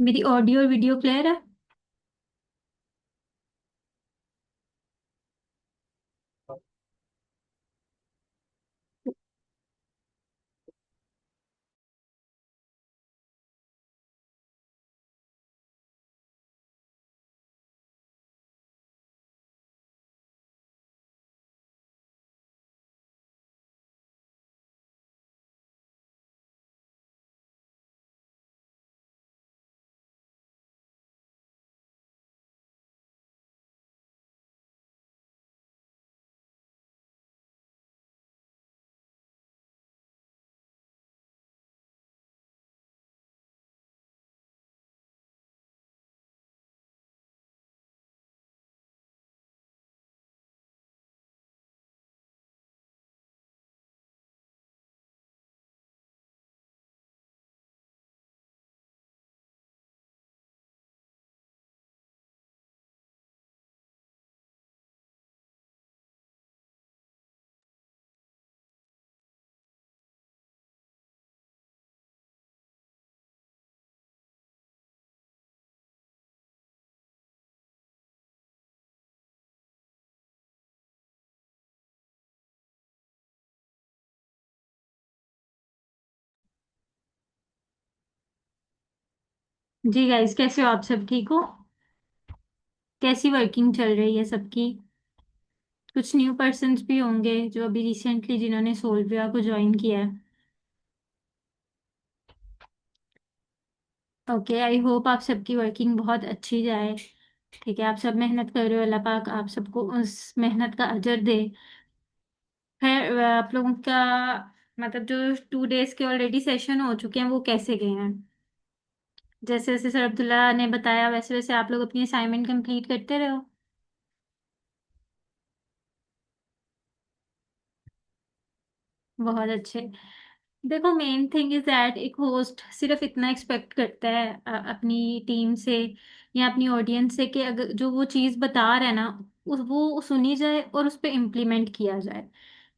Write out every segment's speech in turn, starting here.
मेरी ऑडियो और video clear है। जी गाइस, कैसे हो आप? सब ठीक हो? कैसी वर्किंग चल रही है सबकी? कुछ न्यू पर्सन्स भी होंगे जो अभी रिसेंटली जिन्होंने सोल्विया को ज्वाइन किया है। ओके, आई होप आप सबकी वर्किंग बहुत अच्छी जाए। ठीक है, आप सब मेहनत कर रहे हो, अल्लाह पाक आप सबको उस मेहनत का अजर दे। फिर आप लोगों का मतलब जो 2 डेज के ऑलरेडी सेशन हो चुके हैं वो कैसे गए हैं? जैसे जैसे सर अब्दुल्ला ने बताया वैसे वैसे आप लोग अपनी असाइनमेंट कंप्लीट करते रहो। बहुत अच्छे। देखो, मेन थिंग इज दैट एक होस्ट सिर्फ इतना एक्सपेक्ट करता है अपनी टीम से या अपनी ऑडियंस से कि अगर जो वो चीज़ बता रहा है ना वो सुनी जाए और उस पर इम्प्लीमेंट किया जाए।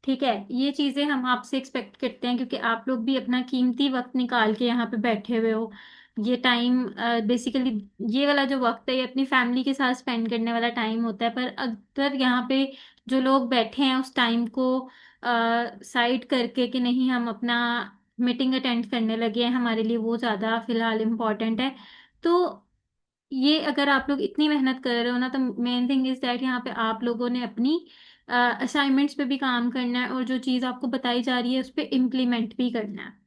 ठीक है, ये चीज़ें हम आपसे एक्सपेक्ट करते हैं क्योंकि आप लोग भी अपना कीमती वक्त निकाल के यहाँ पे बैठे हुए हो। ये टाइम बेसिकली ये वाला जो वक्त है ये अपनी फैमिली के साथ स्पेंड करने वाला टाइम होता है, पर अगर यहाँ पे जो लोग बैठे हैं उस टाइम को साइड करके कि नहीं हम अपना मीटिंग अटेंड करने लगे हैं, हमारे लिए वो ज़्यादा फिलहाल इम्पोर्टेंट है। तो ये अगर आप लोग इतनी मेहनत कर रहे हो ना तो मेन थिंग इज दैट यहाँ पे आप लोगों ने अपनी असाइनमेंट्स पे भी काम करना है और जो चीज़ आपको बताई जा रही है उस पर इम्प्लीमेंट भी करना है।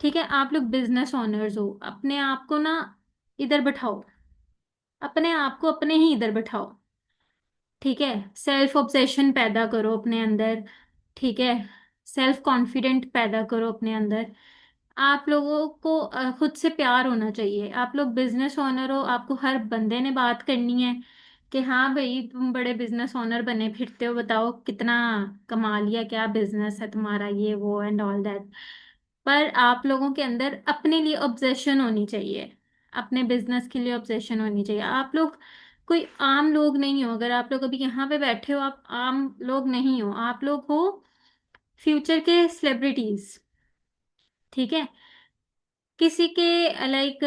ठीक है, आप लोग बिजनेस ओनर्स हो, अपने आप को ना इधर बैठाओ, अपने आप को अपने ही इधर बैठाओ। ठीक है, सेल्फ ऑब्सेशन पैदा करो अपने अंदर। ठीक है, सेल्फ कॉन्फिडेंट पैदा करो अपने अंदर। आप लोगों को खुद से प्यार होना चाहिए। आप लोग बिजनेस ओनर हो, आपको हर बंदे ने बात करनी है कि हाँ भाई तुम बड़े बिजनेस ओनर बने फिरते हो, बताओ कितना कमा लिया, क्या बिजनेस है तुम्हारा, ये वो एंड ऑल दैट। पर आप लोगों के अंदर अपने लिए ऑब्सेशन होनी चाहिए, अपने बिजनेस के लिए ऑब्सेशन होनी चाहिए। आप लोग कोई आम लोग नहीं हो। अगर आप लोग अभी यहाँ पे बैठे हो आप आम लोग नहीं हो, आप लोग हो फ्यूचर के सेलिब्रिटीज। ठीक है, किसी के लाइक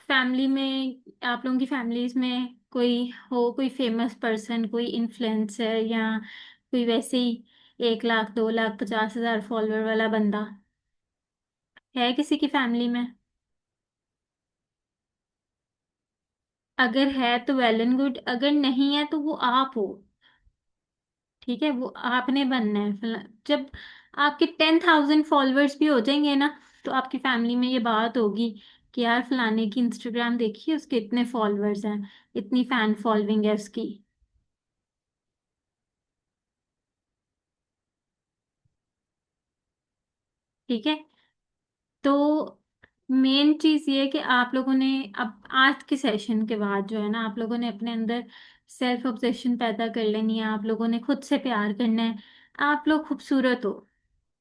फैमिली में, आप लोगों की फैमिलीज में कोई हो, कोई फेमस पर्सन, कोई इन्फ्लुएंसर या कोई वैसे ही 1 लाख 2 लाख 50,000 फॉलोअर वाला बंदा है किसी की फैमिली में? अगर है तो वेल एंड गुड, अगर नहीं है तो वो आप हो। ठीक है, वो आपने बनना है। जब आपके 10,000 फॉलोअर्स भी हो जाएंगे ना तो आपकी फैमिली में ये बात होगी कि यार फलाने की इंस्टाग्राम देखिए, उसके इतने फॉलोअर्स हैं, इतनी फैन फॉलोइंग है उसकी। ठीक है, तो मेन चीज ये है कि आप लोगों ने अब आज के सेशन के बाद जो है ना आप लोगों ने अपने अंदर सेल्फ ऑब्सेशन पैदा कर लेनी है। आप लोगों ने खुद से प्यार करना है। आप लोग खूबसूरत हो,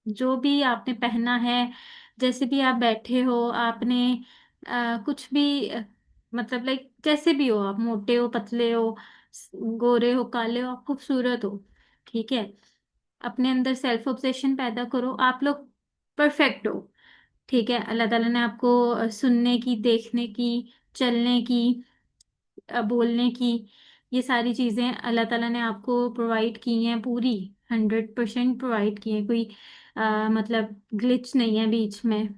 जो भी आपने पहना है, जैसे भी आप बैठे हो, आपने कुछ भी मतलब लाइक जैसे भी हो, आप मोटे हो पतले हो, गोरे हो काले हो, आप खूबसूरत हो। ठीक है, अपने अंदर सेल्फ ऑब्सेशन पैदा करो। आप लोग परफेक्ट हो। ठीक है, अल्लाह ताला ने आपको सुनने की, देखने की, चलने की, बोलने की, ये सारी चीजें अल्लाह ताला ने आपको प्रोवाइड की हैं पूरी। 100% प्रोवाइड की है, कोई मतलब ग्लिच नहीं है बीच में।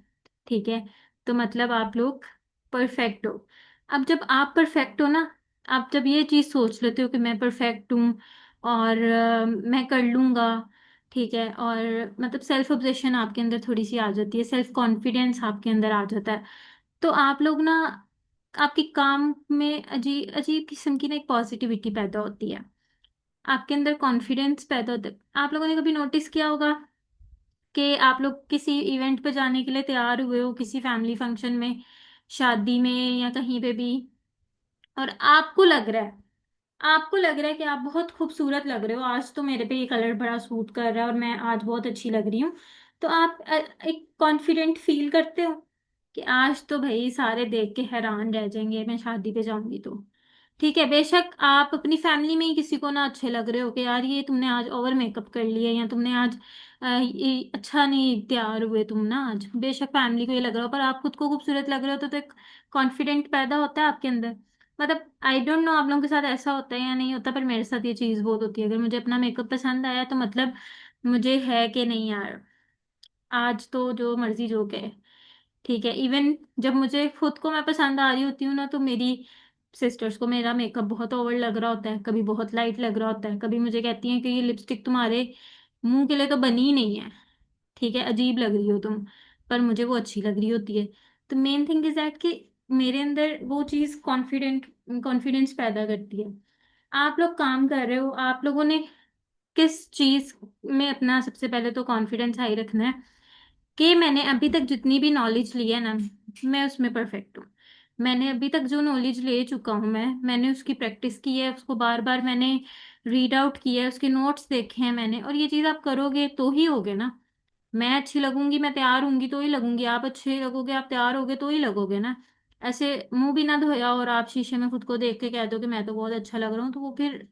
ठीक है, तो मतलब आप लोग परफेक्ट हो। अब जब आप परफेक्ट हो ना, आप जब ये चीज सोच लेते हो कि मैं परफेक्ट हूँ और मैं कर लूंगा, ठीक है, और मतलब सेल्फ ऑब्सेशन आपके अंदर थोड़ी सी आ जाती है, सेल्फ कॉन्फिडेंस आपके अंदर आ जाता है, तो आप लोग ना, आपके काम में अजीब अजीब किस्म की ना एक पॉजिटिविटी पैदा होती है, आपके अंदर कॉन्फिडेंस पैदा होता है। आप लोगों ने कभी नोटिस किया होगा कि आप लोग किसी इवेंट पे जाने के लिए तैयार हुए हो, किसी फैमिली फंक्शन में, शादी में, या कहीं पे भी, और आपको लग रहा है कि आप बहुत खूबसूरत लग रहे हो, आज तो मेरे पे ये कलर बड़ा सूट कर रहा है और मैं आज बहुत अच्छी लग रही हूँ, तो आप एक कॉन्फिडेंट फील करते हो कि आज तो भाई सारे देख के हैरान रह जाएंगे, मैं शादी पे जाऊंगी तो। ठीक है, बेशक आप अपनी फैमिली में ही किसी को ना अच्छे लग रहे हो कि यार ये तुमने आज ओवर मेकअप कर लिया, या तुमने आज ये अच्छा नहीं तैयार हुए तुम ना आज, बेशक फैमिली को ये लग रहा हो, पर आप खुद को खूबसूरत लग रहे हो, तो एक कॉन्फिडेंट पैदा होता है आपके अंदर। मतलब आई डोंट नो आप लोगों के साथ ऐसा होता है या नहीं होता, पर मेरे साथ ये चीज़ बहुत होती है, अगर मुझे अपना मेकअप पसंद आया तो मतलब मुझे है कि नहीं यार, आज तो जो मर्जी जो कहे। ठीक है, इवन जब मुझे खुद को मैं पसंद आ रही होती हूँ ना, तो मेरी सिस्टर्स को मेरा मेकअप बहुत ओवर लग रहा होता है, कभी बहुत लाइट लग रहा होता है, कभी मुझे कहती हैं कि ये लिपस्टिक तुम्हारे मुंह के लिए तो बनी ही नहीं है, ठीक है, अजीब लग रही हो तुम, पर मुझे वो अच्छी लग रही होती है। तो मेन थिंग इज दैट कि मेरे अंदर वो चीज़ कॉन्फिडेंस पैदा करती है। आप लोग काम कर रहे हो, आप लोगों ने किस चीज़ में अपना सबसे पहले तो कॉन्फिडेंस हाई रखना है कि मैंने अभी तक जितनी भी नॉलेज ली है ना, मैं उसमें परफेक्ट हूँ। मैंने अभी तक जो नॉलेज ले चुका हूँ, मैंने उसकी प्रैक्टिस की है, उसको बार बार मैंने रीड आउट किया है, उसके नोट्स देखे हैं मैंने, और ये चीज़ आप करोगे तो ही होगे ना। मैं अच्छी लगूंगी, मैं तैयार होंगी तो ही लगूंगी, आप अच्छे लगोगे, आप तैयार होगे तो ही लगोगे ना। ऐसे मुंह भी ना धोया और आप शीशे में खुद को देख के कह दो कि मैं तो बहुत अच्छा लग रहा हूँ, तो वो फिर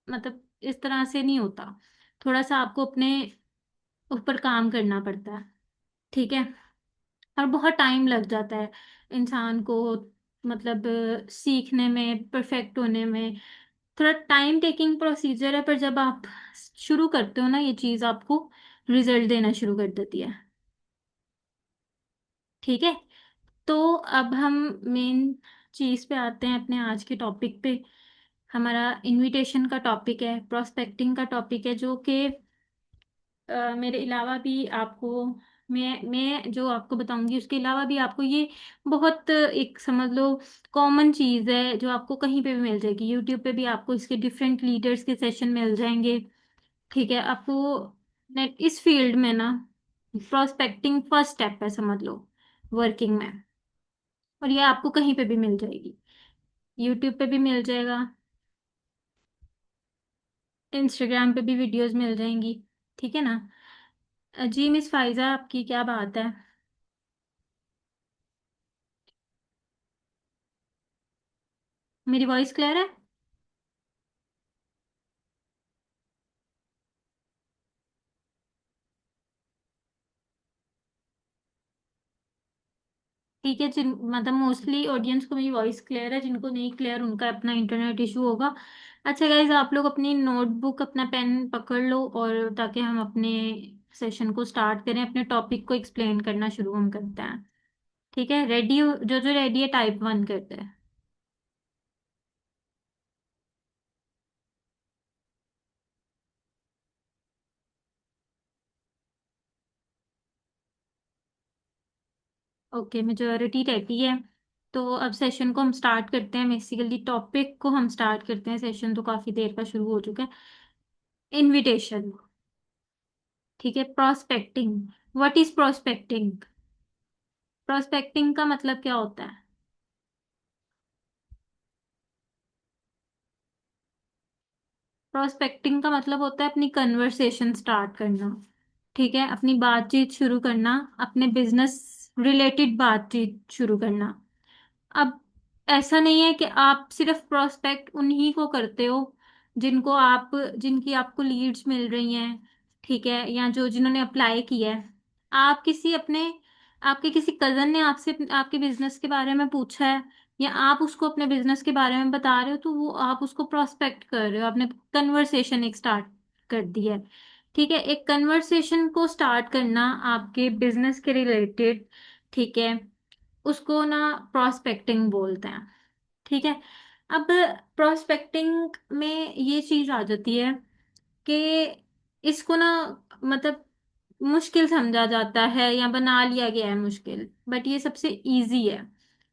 मतलब इस तरह से नहीं होता। थोड़ा सा आपको अपने ऊपर काम करना पड़ता है। ठीक है, और बहुत टाइम लग जाता है इंसान को, मतलब सीखने में, परफेक्ट होने में, थोड़ा टाइम टेकिंग प्रोसीजर है, पर जब आप शुरू करते हो ना, ये चीज़ आपको रिजल्ट देना शुरू कर देती है। ठीक है, तो अब हम मेन चीज़ पे आते हैं, अपने आज के टॉपिक पे। हमारा इनविटेशन का टॉपिक है, प्रोस्पेक्टिंग का टॉपिक है, जो कि मेरे अलावा भी आपको, मैं जो आपको बताऊंगी उसके अलावा भी आपको ये बहुत एक समझ लो कॉमन चीज़ है, जो आपको कहीं पे भी मिल जाएगी, यूट्यूब पे भी आपको इसके डिफरेंट लीडर्स के सेशन मिल जाएंगे। ठीक है, आपको नेट इस फील्ड में ना प्रोस्पेक्टिंग फर्स्ट स्टेप है समझ लो वर्किंग में, और ये आपको कहीं पे भी मिल जाएगी, यूट्यूब पे भी मिल जाएगा, इंस्टाग्राम पे भी वीडियोस मिल जाएंगी। ठीक है ना। जी मिस फाइजा, आपकी क्या बात है? मेरी वॉइस क्लियर है? ठीक है, जिन मतलब मोस्टली ऑडियंस को मेरी वॉइस क्लियर है, जिनको नहीं क्लियर उनका अपना इंटरनेट इशू होगा। अच्छा गाइज, आप लोग अपनी नोटबुक अपना पेन पकड़ लो, और ताकि हम अपने सेशन को स्टार्ट करें, अपने टॉपिक को एक्सप्लेन करना शुरू हम करते हैं। ठीक है, रेडी हो? जो जो रेडी है टाइप 1 करते हैं। ओके, मेजोरिटी रेडी है, तो अब सेशन को हम स्टार्ट करते हैं, बेसिकली टॉपिक को हम स्टार्ट करते हैं, सेशन तो काफ़ी देर का शुरू हो चुका है। इनविटेशन। ठीक है, prospecting. What is prospecting? Prospecting का मतलब क्या होता है? प्रोस्पेक्टिंग का मतलब होता है अपनी कन्वर्सेशन स्टार्ट करना। ठीक है, अपनी बातचीत शुरू करना, अपने बिजनेस रिलेटेड बातचीत शुरू करना। अब ऐसा नहीं है कि आप सिर्फ प्रोस्पेक्ट उन्हीं को करते हो जिनकी आपको लीड्स मिल रही हैं, ठीक है, या जो जिन्होंने अप्लाई किया है। आप किसी अपने आपके किसी कजन ने आपसे आपके बिजनेस के बारे में पूछा है, या आप उसको अपने बिजनेस के बारे में बता रहे हो, तो वो आप उसको प्रोस्पेक्ट कर रहे हो, आपने कन्वर्सेशन एक स्टार्ट कर दी है। ठीक है, एक कन्वर्सेशन को स्टार्ट करना आपके बिजनेस के रिलेटेड, ठीक है, उसको ना प्रोस्पेक्टिंग बोलते हैं। ठीक है। अब प्रोस्पेक्टिंग में ये चीज आ जाती है कि इसको ना, मतलब मुश्किल समझा जाता है या बना लिया गया है मुश्किल, बट ये सबसे इजी है।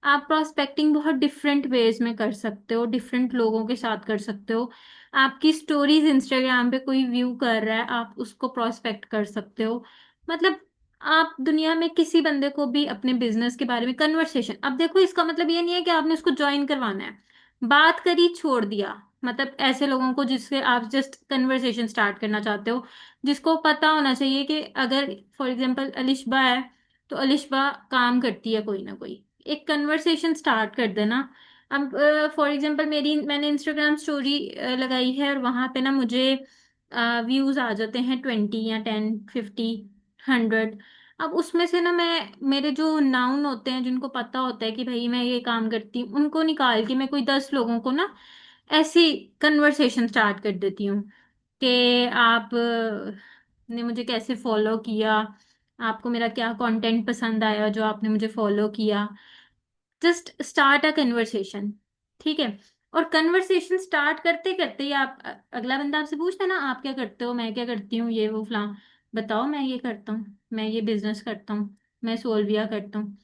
आप प्रोस्पेक्टिंग बहुत डिफरेंट वेज में कर सकते हो, डिफरेंट लोगों के साथ कर सकते हो। आपकी स्टोरीज इंस्टाग्राम पे कोई व्यू कर रहा है, आप उसको प्रोस्पेक्ट कर सकते हो। मतलब आप दुनिया में किसी बंदे को भी अपने बिजनेस के बारे में कन्वर्सेशन, अब देखो इसका मतलब ये नहीं है कि आपने उसको ज्वाइन करवाना है, बात करी छोड़ दिया। मतलब ऐसे लोगों को जिससे आप जस्ट कन्वर्सेशन स्टार्ट करना चाहते हो, जिसको पता होना चाहिए कि अगर फॉर एग्जांपल अलिशबा है, तो अलिशबा काम करती है कोई ना कोई, एक कन्वर्सेशन स्टार्ट कर देना। अब फॉर एग्जांपल मैंने इंस्टाग्राम स्टोरी लगाई है, और वहां पे ना मुझे व्यूज आ जाते हैं 20 या 10, 50, 100। अब उसमें से ना मैं, मेरे जो नाउन होते हैं जिनको पता होता है कि भाई मैं ये काम करती हूँ, उनको निकाल के मैं कोई 10 लोगों को ना ऐसी कन्वर्सेशन स्टार्ट कर देती हूँ कि आप ने मुझे कैसे फॉलो किया, आपको मेरा क्या कंटेंट पसंद आया जो आपने मुझे फॉलो किया। Just start a conversation. ठीक है। और कन्वर्सेशन स्टार्ट करते करते ही आप अगला बंदा आपसे पूछता है ना, आप क्या करते हो, मैं क्या करती हूँ, ये वो फलां, बताओ मैं ये करता हूँ, मैं ये बिजनेस करता हूँ, मैं सोल्विया करता हूँ।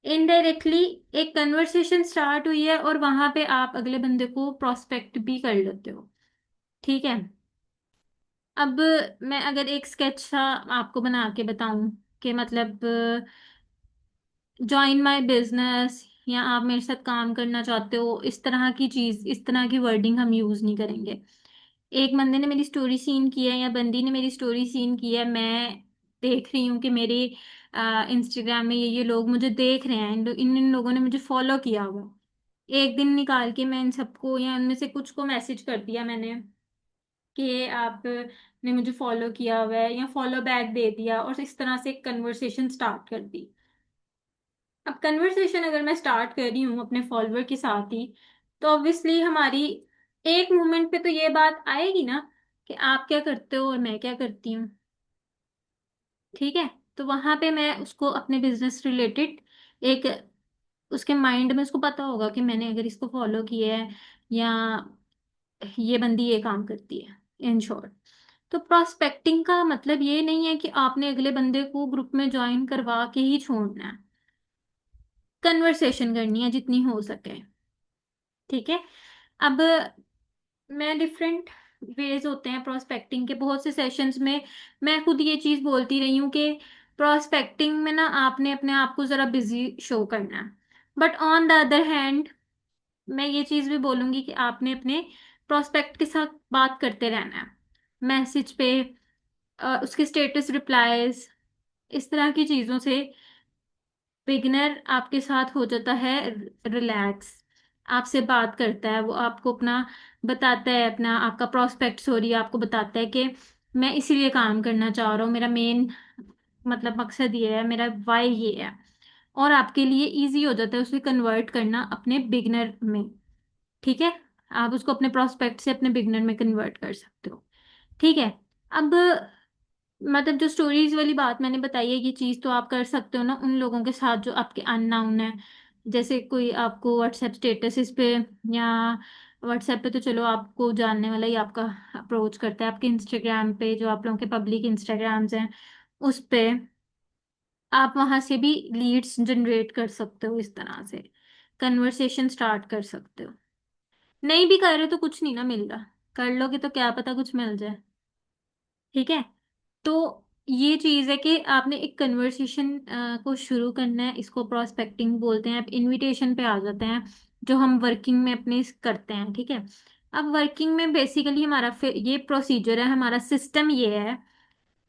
इनडायरेक्टली एक कन्वर्सेशन स्टार्ट हुई है, और वहां पे आप अगले बंदे को प्रोस्पेक्ट भी कर लेते हो। ठीक है। अब मैं अगर एक स्केच सा आपको बना के बताऊं कि मतलब ज्वाइन माय बिजनेस, या आप मेरे साथ काम करना चाहते हो, इस तरह की चीज, इस तरह की वर्डिंग हम यूज नहीं करेंगे। एक बंदे ने मेरी स्टोरी सीन की है, या बंदी ने मेरी स्टोरी सीन की है, मैं देख रही हूँ कि मेरे इंस्टाग्राम में ये लोग मुझे देख रहे हैं, इन लोगों ने मुझे फॉलो किया हुआ। एक दिन निकाल के मैं इन सबको या उनमें से कुछ को मैसेज कर दिया मैंने कि आप ने मुझे फॉलो किया हुआ है, या फॉलो बैक दे दिया, और इस तरह से कन्वर्सेशन स्टार्ट कर दी। अब कन्वर्सेशन अगर मैं स्टार्ट कर रही हूँ अपने फॉलोअर के साथ ही, तो ऑब्वियसली हमारी एक मोमेंट पे तो ये बात आएगी ना कि आप क्या करते हो और मैं क्या करती हूँ। ठीक है। तो वहां पे मैं उसको अपने बिजनेस रिलेटेड एक, उसके माइंड में उसको पता होगा कि मैंने अगर इसको फॉलो किया है, या ये बंदी ये काम करती है, इन शॉर्ट। तो प्रोस्पेक्टिंग का मतलब ये नहीं है कि आपने अगले बंदे को ग्रुप में ज्वाइन करवा के ही छोड़ना है, कन्वर्सेशन करनी है जितनी हो सके। ठीक है। अब मैं डिफरेंट वेज होते हैं प्रोस्पेक्टिंग के, बहुत से सेशंस में मैं खुद ये चीज बोलती रही हूँ कि प्रोस्पेक्टिंग में ना आपने अपने आप को जरा बिजी शो करना है, but on the other hand मैं ये चीज भी बोलूंगी कि आपने अपने प्रोस्पेक्ट के साथ बात करते रहना है, मैसेज पे, उसके स्टेटस रिप्लाईज, इस तरह की चीजों से बिगनर आपके साथ हो जाता है रिलैक्स, आपसे बात करता है, वो आपको अपना बताता है, अपना आपका प्रोस्पेक्ट सॉरी आपको बताता है कि मैं इसीलिए काम करना चाह रहा हूँ, मेरा मेन मतलब मकसद ये है, मेरा वाई ये है। और आपके लिए इजी हो जाता है उसे कन्वर्ट करना अपने बिगनर में। ठीक है। आप उसको अपने प्रोस्पेक्ट से अपने बिगनर में कन्वर्ट कर सकते हो। ठीक है। अब मतलब जो स्टोरीज वाली बात मैंने बताई है, ये चीज तो आप कर सकते हो ना उन लोगों के साथ जो आपके अननाउन है। जैसे कोई आपको व्हाट्सएप स्टेटस इस पे, या व्हाट्सएप पे तो चलो आपको जानने वाला ही आपका अप्रोच करता है, आपके इंस्टाग्राम पे जो आप लोगों के पब्लिक इंस्टाग्राम्स हैं उस पे आप वहां से भी लीड्स जनरेट कर सकते हो, इस तरह से कन्वर्सेशन स्टार्ट कर सकते हो। नहीं भी कर रहे तो कुछ नहीं ना मिल रहा, कर लोगे तो क्या पता कुछ मिल जाए। ठीक है। तो ये चीज है कि आपने एक कन्वर्सेशन को शुरू करना है, इसको प्रोस्पेक्टिंग बोलते हैं। अब इनविटेशन पे आ जाते हैं जो हम वर्किंग में अपने करते हैं। ठीक है। अब वर्किंग में बेसिकली हमारा फिर ये प्रोसीजर है, हमारा सिस्टम ये है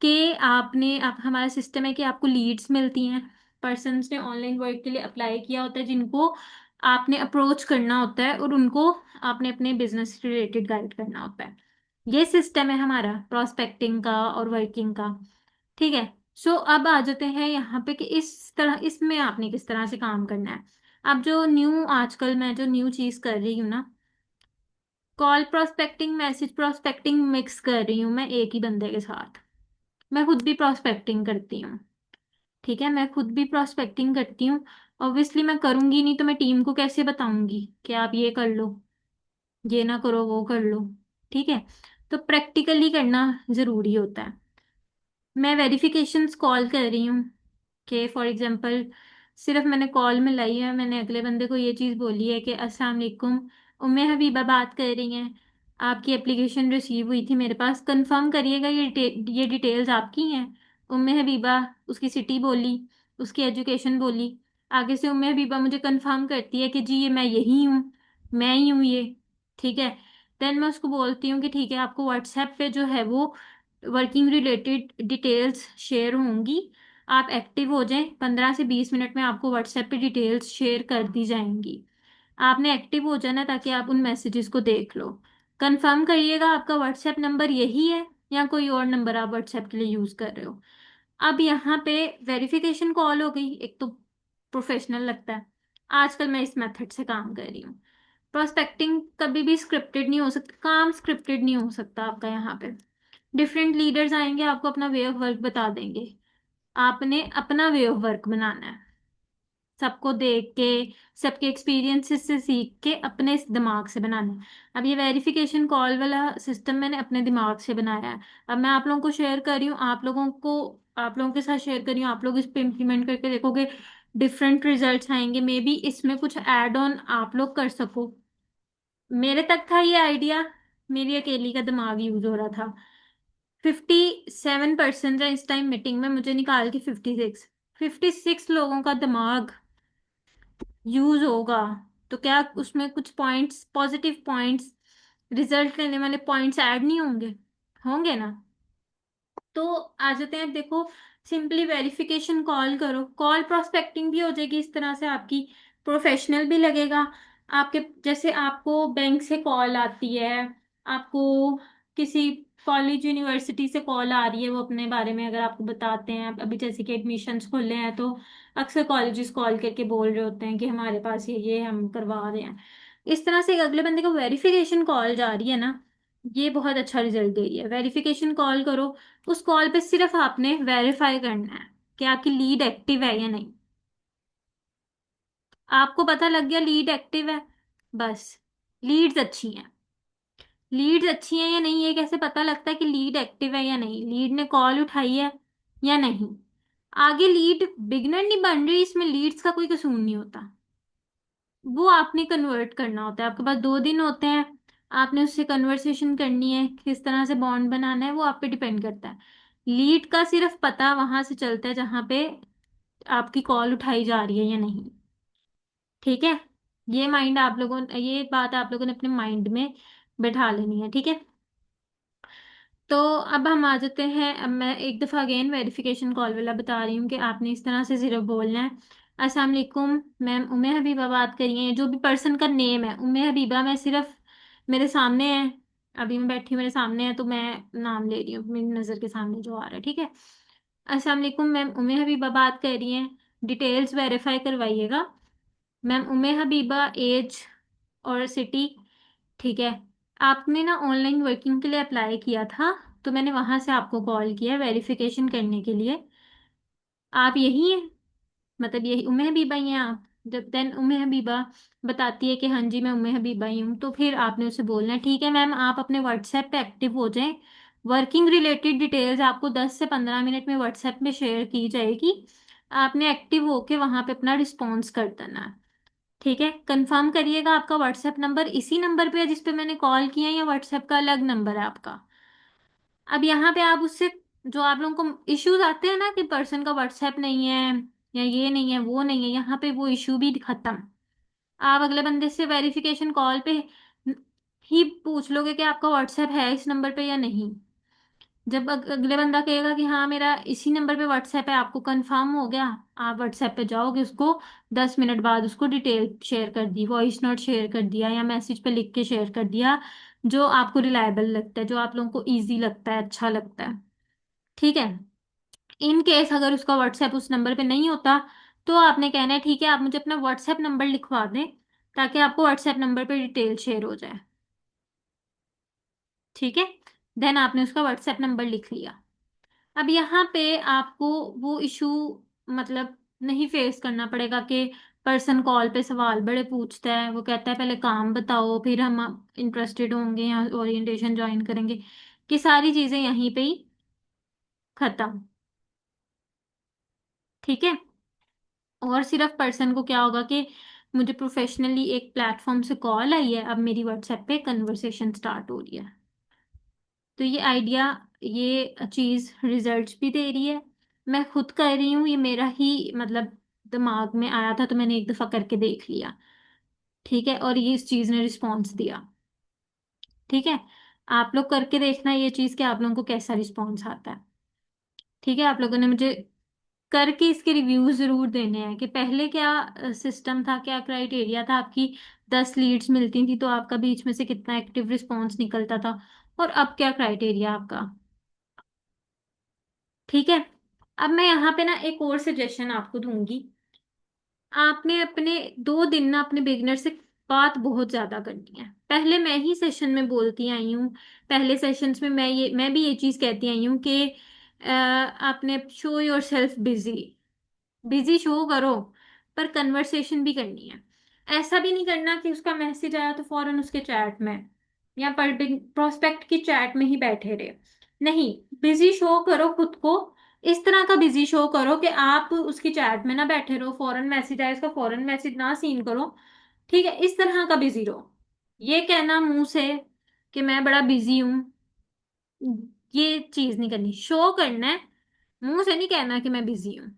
कि आप हमारा सिस्टम है कि आपको लीड्स मिलती हैं, पर्सन्स ने ऑनलाइन वर्क के लिए अप्लाई किया होता है, जिनको आपने अप्रोच करना होता है, और उनको आपने अपने बिजनेस रिलेटेड गाइड करना होता है। ये सिस्टम है हमारा प्रोस्पेक्टिंग का और वर्किंग का। ठीक है। सो अब आ जाते हैं यहाँ पे कि इस तरह इसमें आपने किस तरह से काम करना है। अब जो न्यू आजकल मैं जो न्यू चीज कर रही हूँ ना, call prospecting message prospecting mix कर रही हूँ मैं एक ही बंदे के साथ। मैं खुद भी प्रोस्पेक्टिंग करती हूँ। ठीक है, मैं खुद भी प्रोस्पेक्टिंग करती हूँ। ऑब्वियसली मैं करूंगी नहीं तो मैं टीम को कैसे बताऊंगी कि आप ये कर लो, ये ना करो, वो कर लो। ठीक है, तो प्रैक्टिकली करना जरूरी होता है। मैं वेरिफिकेशंस कॉल कर रही हूँ कि फॉर एग्जांपल सिर्फ मैंने कॉल में लाई है, मैंने अगले बंदे को ये चीज़ बोली है कि अस्सलाम वालेकुम, उम्मे हबीबा बात कर रही हैं, आपकी एप्लीकेशन रिसीव हुई थी मेरे पास, कंफर्म करिएगा ये डिटेल्स आपकी हैं। उम्मे हबीबा उसकी सिटी बोली, उसकी एजुकेशन बोली। आगे से उम्मे हबीबा मुझे कंफर्म करती है कि जी ये मैं यही हूँ, मैं ही हूँ ये। ठीक है, देन मैं उसको बोलती हूँ कि ठीक है, आपको व्हाट्सएप पे जो है वो वर्किंग रिलेटेड डिटेल्स शेयर होंगी, आप एक्टिव हो जाएं, 15 से 20 मिनट में आपको व्हाट्सएप पे डिटेल्स शेयर कर दी जाएंगी। आपने एक्टिव हो जाना ताकि आप उन मैसेजेस को देख लो। कंफर्म करिएगा आपका व्हाट्सएप नंबर यही है या कोई और नंबर आप व्हाट्सएप के लिए यूज कर रहे हो। अब यहाँ पे वेरिफिकेशन कॉल हो गई, एक तो प्रोफेशनल लगता है। आजकल मैं इस मेथड से काम कर रही हूँ। प्रोस्पेक्टिंग कभी भी स्क्रिप्टेड नहीं हो सकता, काम स्क्रिप्टेड नहीं हो सकता आपका यहाँ पे। डिफरेंट लीडर्स आएंगे, आपको अपना वे ऑफ वर्क बता देंगे। आपने अपना वे ऑफ वर्क बनाना है, सबको देख के, सबके एक्सपीरियंसेस से सीख के अपने इस दिमाग से बनाना है। अब ये वेरिफिकेशन कॉल वाला सिस्टम मैंने अपने दिमाग से बनाया है। अब मैं आप लोगों को शेयर कर रही हूँ, आप लोगों के साथ शेयर कर रही हूँ, आप लोग इस पे इम्प्लीमेंट करके देखोगे, डिफरेंट रिजल्ट्स आएंगे। मे बी इसमें कुछ ऐड ऑन आप लोग कर सको। मेरे तक था ये आइडिया, मेरी अकेली का दिमाग यूज हो रहा था। 57% है इस टाइम मीटिंग में, मुझे निकाल के 56 लोगों का दिमाग यूज होगा। तो क्या उसमें कुछ पॉइंट्स, पॉजिटिव पॉइंट्स, रिजल्ट लेने वाले पॉइंट्स ऐड नहीं होंगे? होंगे ना। तो आ जाते हैं, देखो, सिंपली वेरिफिकेशन कॉल करो, कॉल प्रोस्पेक्टिंग भी हो जाएगी इस तरह से आपकी, प्रोफेशनल भी लगेगा। आपके जैसे आपको बैंक से कॉल आती है, आपको किसी कॉलेज यूनिवर्सिटी से कॉल आ रही है, वो अपने बारे में अगर आपको बताते हैं, अभी जैसे कि एडमिशन्स खुले हैं तो अक्सर कॉलेजेस कॉल करके बोल रहे होते हैं कि हमारे पास ये हम करवा रहे हैं। इस तरह से अगले बंदे को वेरिफिकेशन कॉल जा रही है ना, ये बहुत अच्छा रिजल्ट दे रही है। वेरिफिकेशन कॉल करो, उस कॉल पे सिर्फ आपने वेरीफाई करना है कि आपकी लीड एक्टिव है या नहीं। आपको पता लग गया लीड एक्टिव है, बस। लीड्स अच्छी हैं, लीड्स अच्छी हैं या नहीं, ये कैसे पता लगता है कि लीड एक्टिव है या नहीं? लीड ने कॉल उठाई है या नहीं। आगे लीड बिगनर नहीं बन रही, इसमें लीड्स का कोई कसूर नहीं होता। वो आपने कन्वर्ट करना होता है, आपके पास 2 दिन होते हैं, आपने उससे कन्वर्सेशन करनी है, किस तरह से बॉन्ड बनाना है वो आप पे डिपेंड करता है। लीड का सिर्फ पता वहां से चलता है जहां पे आपकी कॉल उठाई जा रही है या नहीं। ठीक है, ये बात आप लोगों ने अपने माइंड में बैठा लेनी है। ठीक है, तो अब हम आ जाते हैं, अब मैं एक दफ़ा अगेन वेरिफिकेशन कॉल वाला बता रही हूँ कि आपने इस तरह से सिर्फ बोलना है, अस्सलाम वालेकुम मैम, उम्मे हबीबा बात करिए, जो भी पर्सन का नेम है उम्मे हबीबा, मैं सिर्फ मेरे सामने है, अभी मैं बैठी हूँ मेरे सामने है तो मैं नाम ले रही हूँ मेरी नज़र के सामने जो आ रहा है। ठीक है, अस्सलाम वालेकुम मैम, उम्मे हबीबा बात कर रही हैं, डिटेल्स वेरीफाई करवाइएगा। मैम उम्मे हबीबा, एज और सिटी। ठीक है, आपने ना ऑनलाइन वर्किंग के लिए अप्लाई किया था, तो मैंने वहां से आपको कॉल किया वेरिफिकेशन करने के लिए। आप यही हैं, मतलब यही उम्मे हबीबा ही हैं आप? जब देन उम्मे हबीबा बताती है कि हाँ जी मैं उम्मे हबीबा ही हूँ, तो फिर आपने उसे बोलना है ठीक है मैम, आप अपने व्हाट्सएप पे एक्टिव हो जाएं, वर्किंग रिलेटेड डिटेल्स आपको 10 से 15 मिनट में व्हाट्सएप में शेयर की जाएगी। आपने एक्टिव होके वहां पे अपना रिस्पॉन्स कर देना है। ठीक है, कंफर्म करिएगा आपका व्हाट्सएप नंबर इसी नंबर पे है जिस पे मैंने कॉल किया है, या व्हाट्सएप का अलग नंबर है आपका? अब यहाँ पे आप उससे, जो आप लोगों को इश्यूज आते हैं ना कि पर्सन का व्हाट्सएप नहीं है, या ये नहीं है वो नहीं है, यहाँ पे वो इश्यू भी खत्म। आप अगले बंदे से वेरिफिकेशन कॉल पे ही पूछ लोगे कि आपका व्हाट्सएप है इस नंबर पे या नहीं। जब अगले बंदा कहेगा कि हाँ मेरा इसी नंबर पे व्हाट्सएप है, आपको कंफर्म हो गया, आप व्हाट्सएप पे जाओगे, उसको 10 मिनट बाद उसको डिटेल शेयर कर दी, वॉइस नोट शेयर कर दिया या मैसेज पे लिख के शेयर कर दिया, जो आपको रिलायबल लगता है, जो आप लोगों को ईजी लगता है, अच्छा लगता है। ठीक है, इन केस अगर उसका व्हाट्सएप उस नंबर पे नहीं होता, तो आपने कहना है ठीक है आप मुझे अपना व्हाट्सएप नंबर लिखवा दें, ताकि आपको व्हाट्सएप नंबर पे डिटेल शेयर हो जाए। ठीक है। देन आपने उसका व्हाट्सएप नंबर लिख लिया। अब यहाँ पे आपको वो इशू मतलब नहीं फेस करना पड़ेगा कि पर्सन कॉल पे सवाल बड़े पूछता है, वो कहता है पहले काम बताओ फिर हम इंटरेस्टेड होंगे या ओरिएंटेशन ज्वाइन करेंगे, कि सारी चीजें यहीं पे ही खत्म। ठीक है। और सिर्फ पर्सन को क्या होगा कि मुझे प्रोफेशनली एक प्लेटफॉर्म से कॉल आई है, अब मेरी व्हाट्सएप पे कन्वर्सेशन स्टार्ट हो रही है। तो ये आइडिया, ये चीज रिजल्ट्स भी दे रही है। मैं खुद कर रही हूँ, ये मेरा ही मतलब दिमाग में आया था तो मैंने एक दफा करके देख लिया। ठीक है। और ये इस चीज ने रिस्पॉन्स दिया। ठीक है। आप लोग करके देखना ये चीज कि आप लोगों को कैसा रिस्पॉन्स आता है। ठीक है। आप लोगों ने मुझे करके इसके रिव्यूज जरूर देने हैं कि पहले क्या सिस्टम था, क्या क्राइटेरिया था आपकी। 10 लीड्स मिलती थी तो आपका बीच में से कितना एक्टिव रिस्पॉन्स निकलता था, और अब क्या क्राइटेरिया आपका। ठीक है। अब मैं यहाँ पे ना एक और सजेशन आपको दूंगी। आपने अपने 2 दिन ना अपने बिगनर से बात बहुत ज्यादा करनी है। पहले मैं ही सेशन में बोलती आई हूँ, पहले सेशंस में मैं भी ये चीज कहती आई हूँ कि आपने show your self busy, busy show करो, पर कन्वर्सेशन भी करनी है। ऐसा भी नहीं करना कि उसका मैसेज आया तो फौरन उसके चैट में या प्रोस्पेक्ट की चैट में ही बैठे रहे। नहीं, बिजी शो करो खुद को। इस तरह का बिजी शो करो कि आप उसकी चैट में ना बैठे रहो, फौरन मैसेज आए उसका फौरन मैसेज ना सीन करो। ठीक है। इस तरह का बिजी रहो। ये कहना मुंह से कि मैं बड़ा बिजी हूं, ये चीज नहीं करनी, शो करना है। मुंह से नहीं कहना कि मैं बिजी हूँ।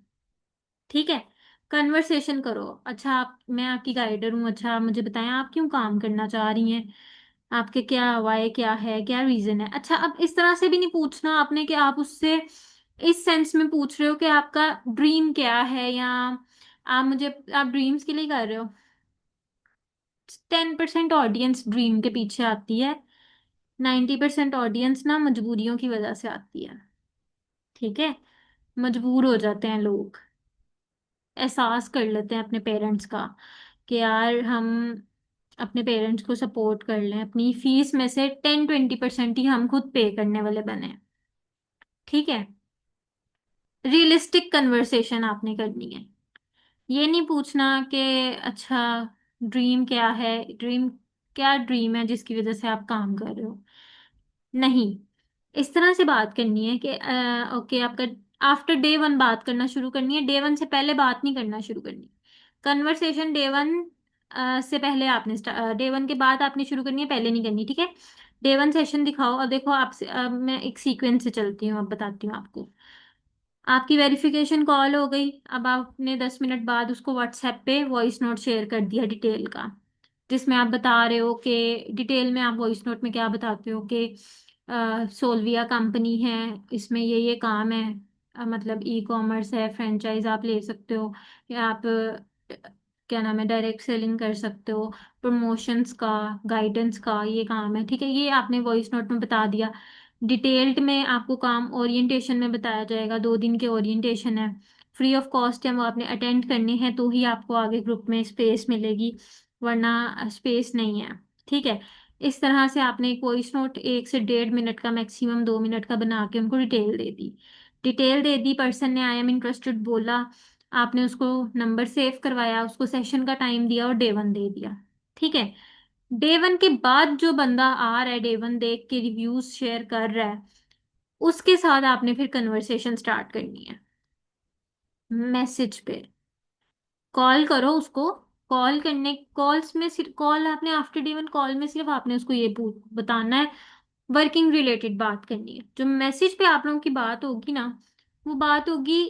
ठीक है। कन्वर्सेशन करो। अच्छा आप, मैं आपकी गाइडर हूँ, अच्छा आप मुझे बताएं आप क्यों काम करना चाह रही हैं, आपके क्या वाई क्या है, क्या रीजन है। अच्छा अब इस तरह से भी नहीं पूछना आपने कि आप उससे इस सेंस में पूछ रहे हो कि आपका ड्रीम क्या है, या आप मुझे, आप ड्रीम्स के लिए कर रहे हो। 10% ऑडियंस ड्रीम के पीछे आती है, 90% ऑडियंस ना मजबूरियों की वजह से आती है। ठीक है। मजबूर हो जाते हैं लोग, एहसास कर लेते हैं अपने पेरेंट्स का कि यार हम अपने पेरेंट्स को सपोर्ट कर लें, अपनी फीस में से 10-20% ही हम खुद पे करने वाले बने। ठीक है। रियलिस्टिक कन्वर्सेशन आपने करनी है। ये नहीं पूछना कि अच्छा ड्रीम क्या है, ड्रीम क्या ड्रीम है जिसकी वजह से आप काम कर रहे हो। नहीं, इस तरह से बात करनी है कि ओके आपका आफ्टर डे 1 बात करना शुरू करनी है, डे 1 से पहले बात नहीं करना शुरू करनी। कन्वर्सेशन डे 1 से पहले आपने डे 1 के बाद आपने शुरू करनी है, पहले नहीं करनी। ठीक है। डे 1 सेशन दिखाओ, और देखो आपसे मैं एक सीक्वेंस से चलती हूँ, अब बताती हूँ आपको। आपकी वेरिफिकेशन कॉल हो गई, अब आपने 10 मिनट बाद उसको व्हाट्सएप पे वॉइस नोट शेयर कर दिया डिटेल का, जिसमें आप बता रहे हो कि डिटेल में आप वॉइस नोट में क्या बताते हो कि सोल्विया कंपनी है, इसमें ये काम है, मतलब ई कॉमर्स है, फ्रेंचाइज आप ले सकते हो, या आप क्या नाम है डायरेक्ट सेलिंग कर सकते हो, प्रमोशंस का, गाइडेंस का ये काम है। ठीक है। ये आपने वॉइस नोट में बता दिया। डिटेल्ड में आपको काम ओरिएंटेशन में बताया जाएगा, 2 दिन के ओरिएंटेशन है, फ्री ऑफ कॉस्ट है, वो आपने अटेंड करने हैं तो ही आपको आगे ग्रुप में स्पेस मिलेगी, वरना स्पेस नहीं है। ठीक है। इस तरह से आपने एक वॉइस नोट 1 से 1.5 मिनट का, मैक्सिमम 2 मिनट का बना के उनको डिटेल दे दी। डिटेल दे दी, पर्सन ने आई एम इंटरेस्टेड बोला, आपने उसको नंबर सेव करवाया, उसको सेशन का टाइम दिया और डे 1 दे दिया। ठीक है। डे 1 के बाद जो बंदा आ रहा है, डे 1 देख के रिव्यूज शेयर कर रहा है, उसके साथ आपने फिर कन्वर्सेशन स्टार्ट करनी है मैसेज पे। कॉल करो उसको। कॉल करने कॉल्स में सिर्फ कॉल आपने आफ्टर डे 1 कॉल में सिर्फ आपने उसको ये बताना है, वर्किंग रिलेटेड बात करनी है। जो मैसेज पे आप लोगों की बात होगी ना, वो बात होगी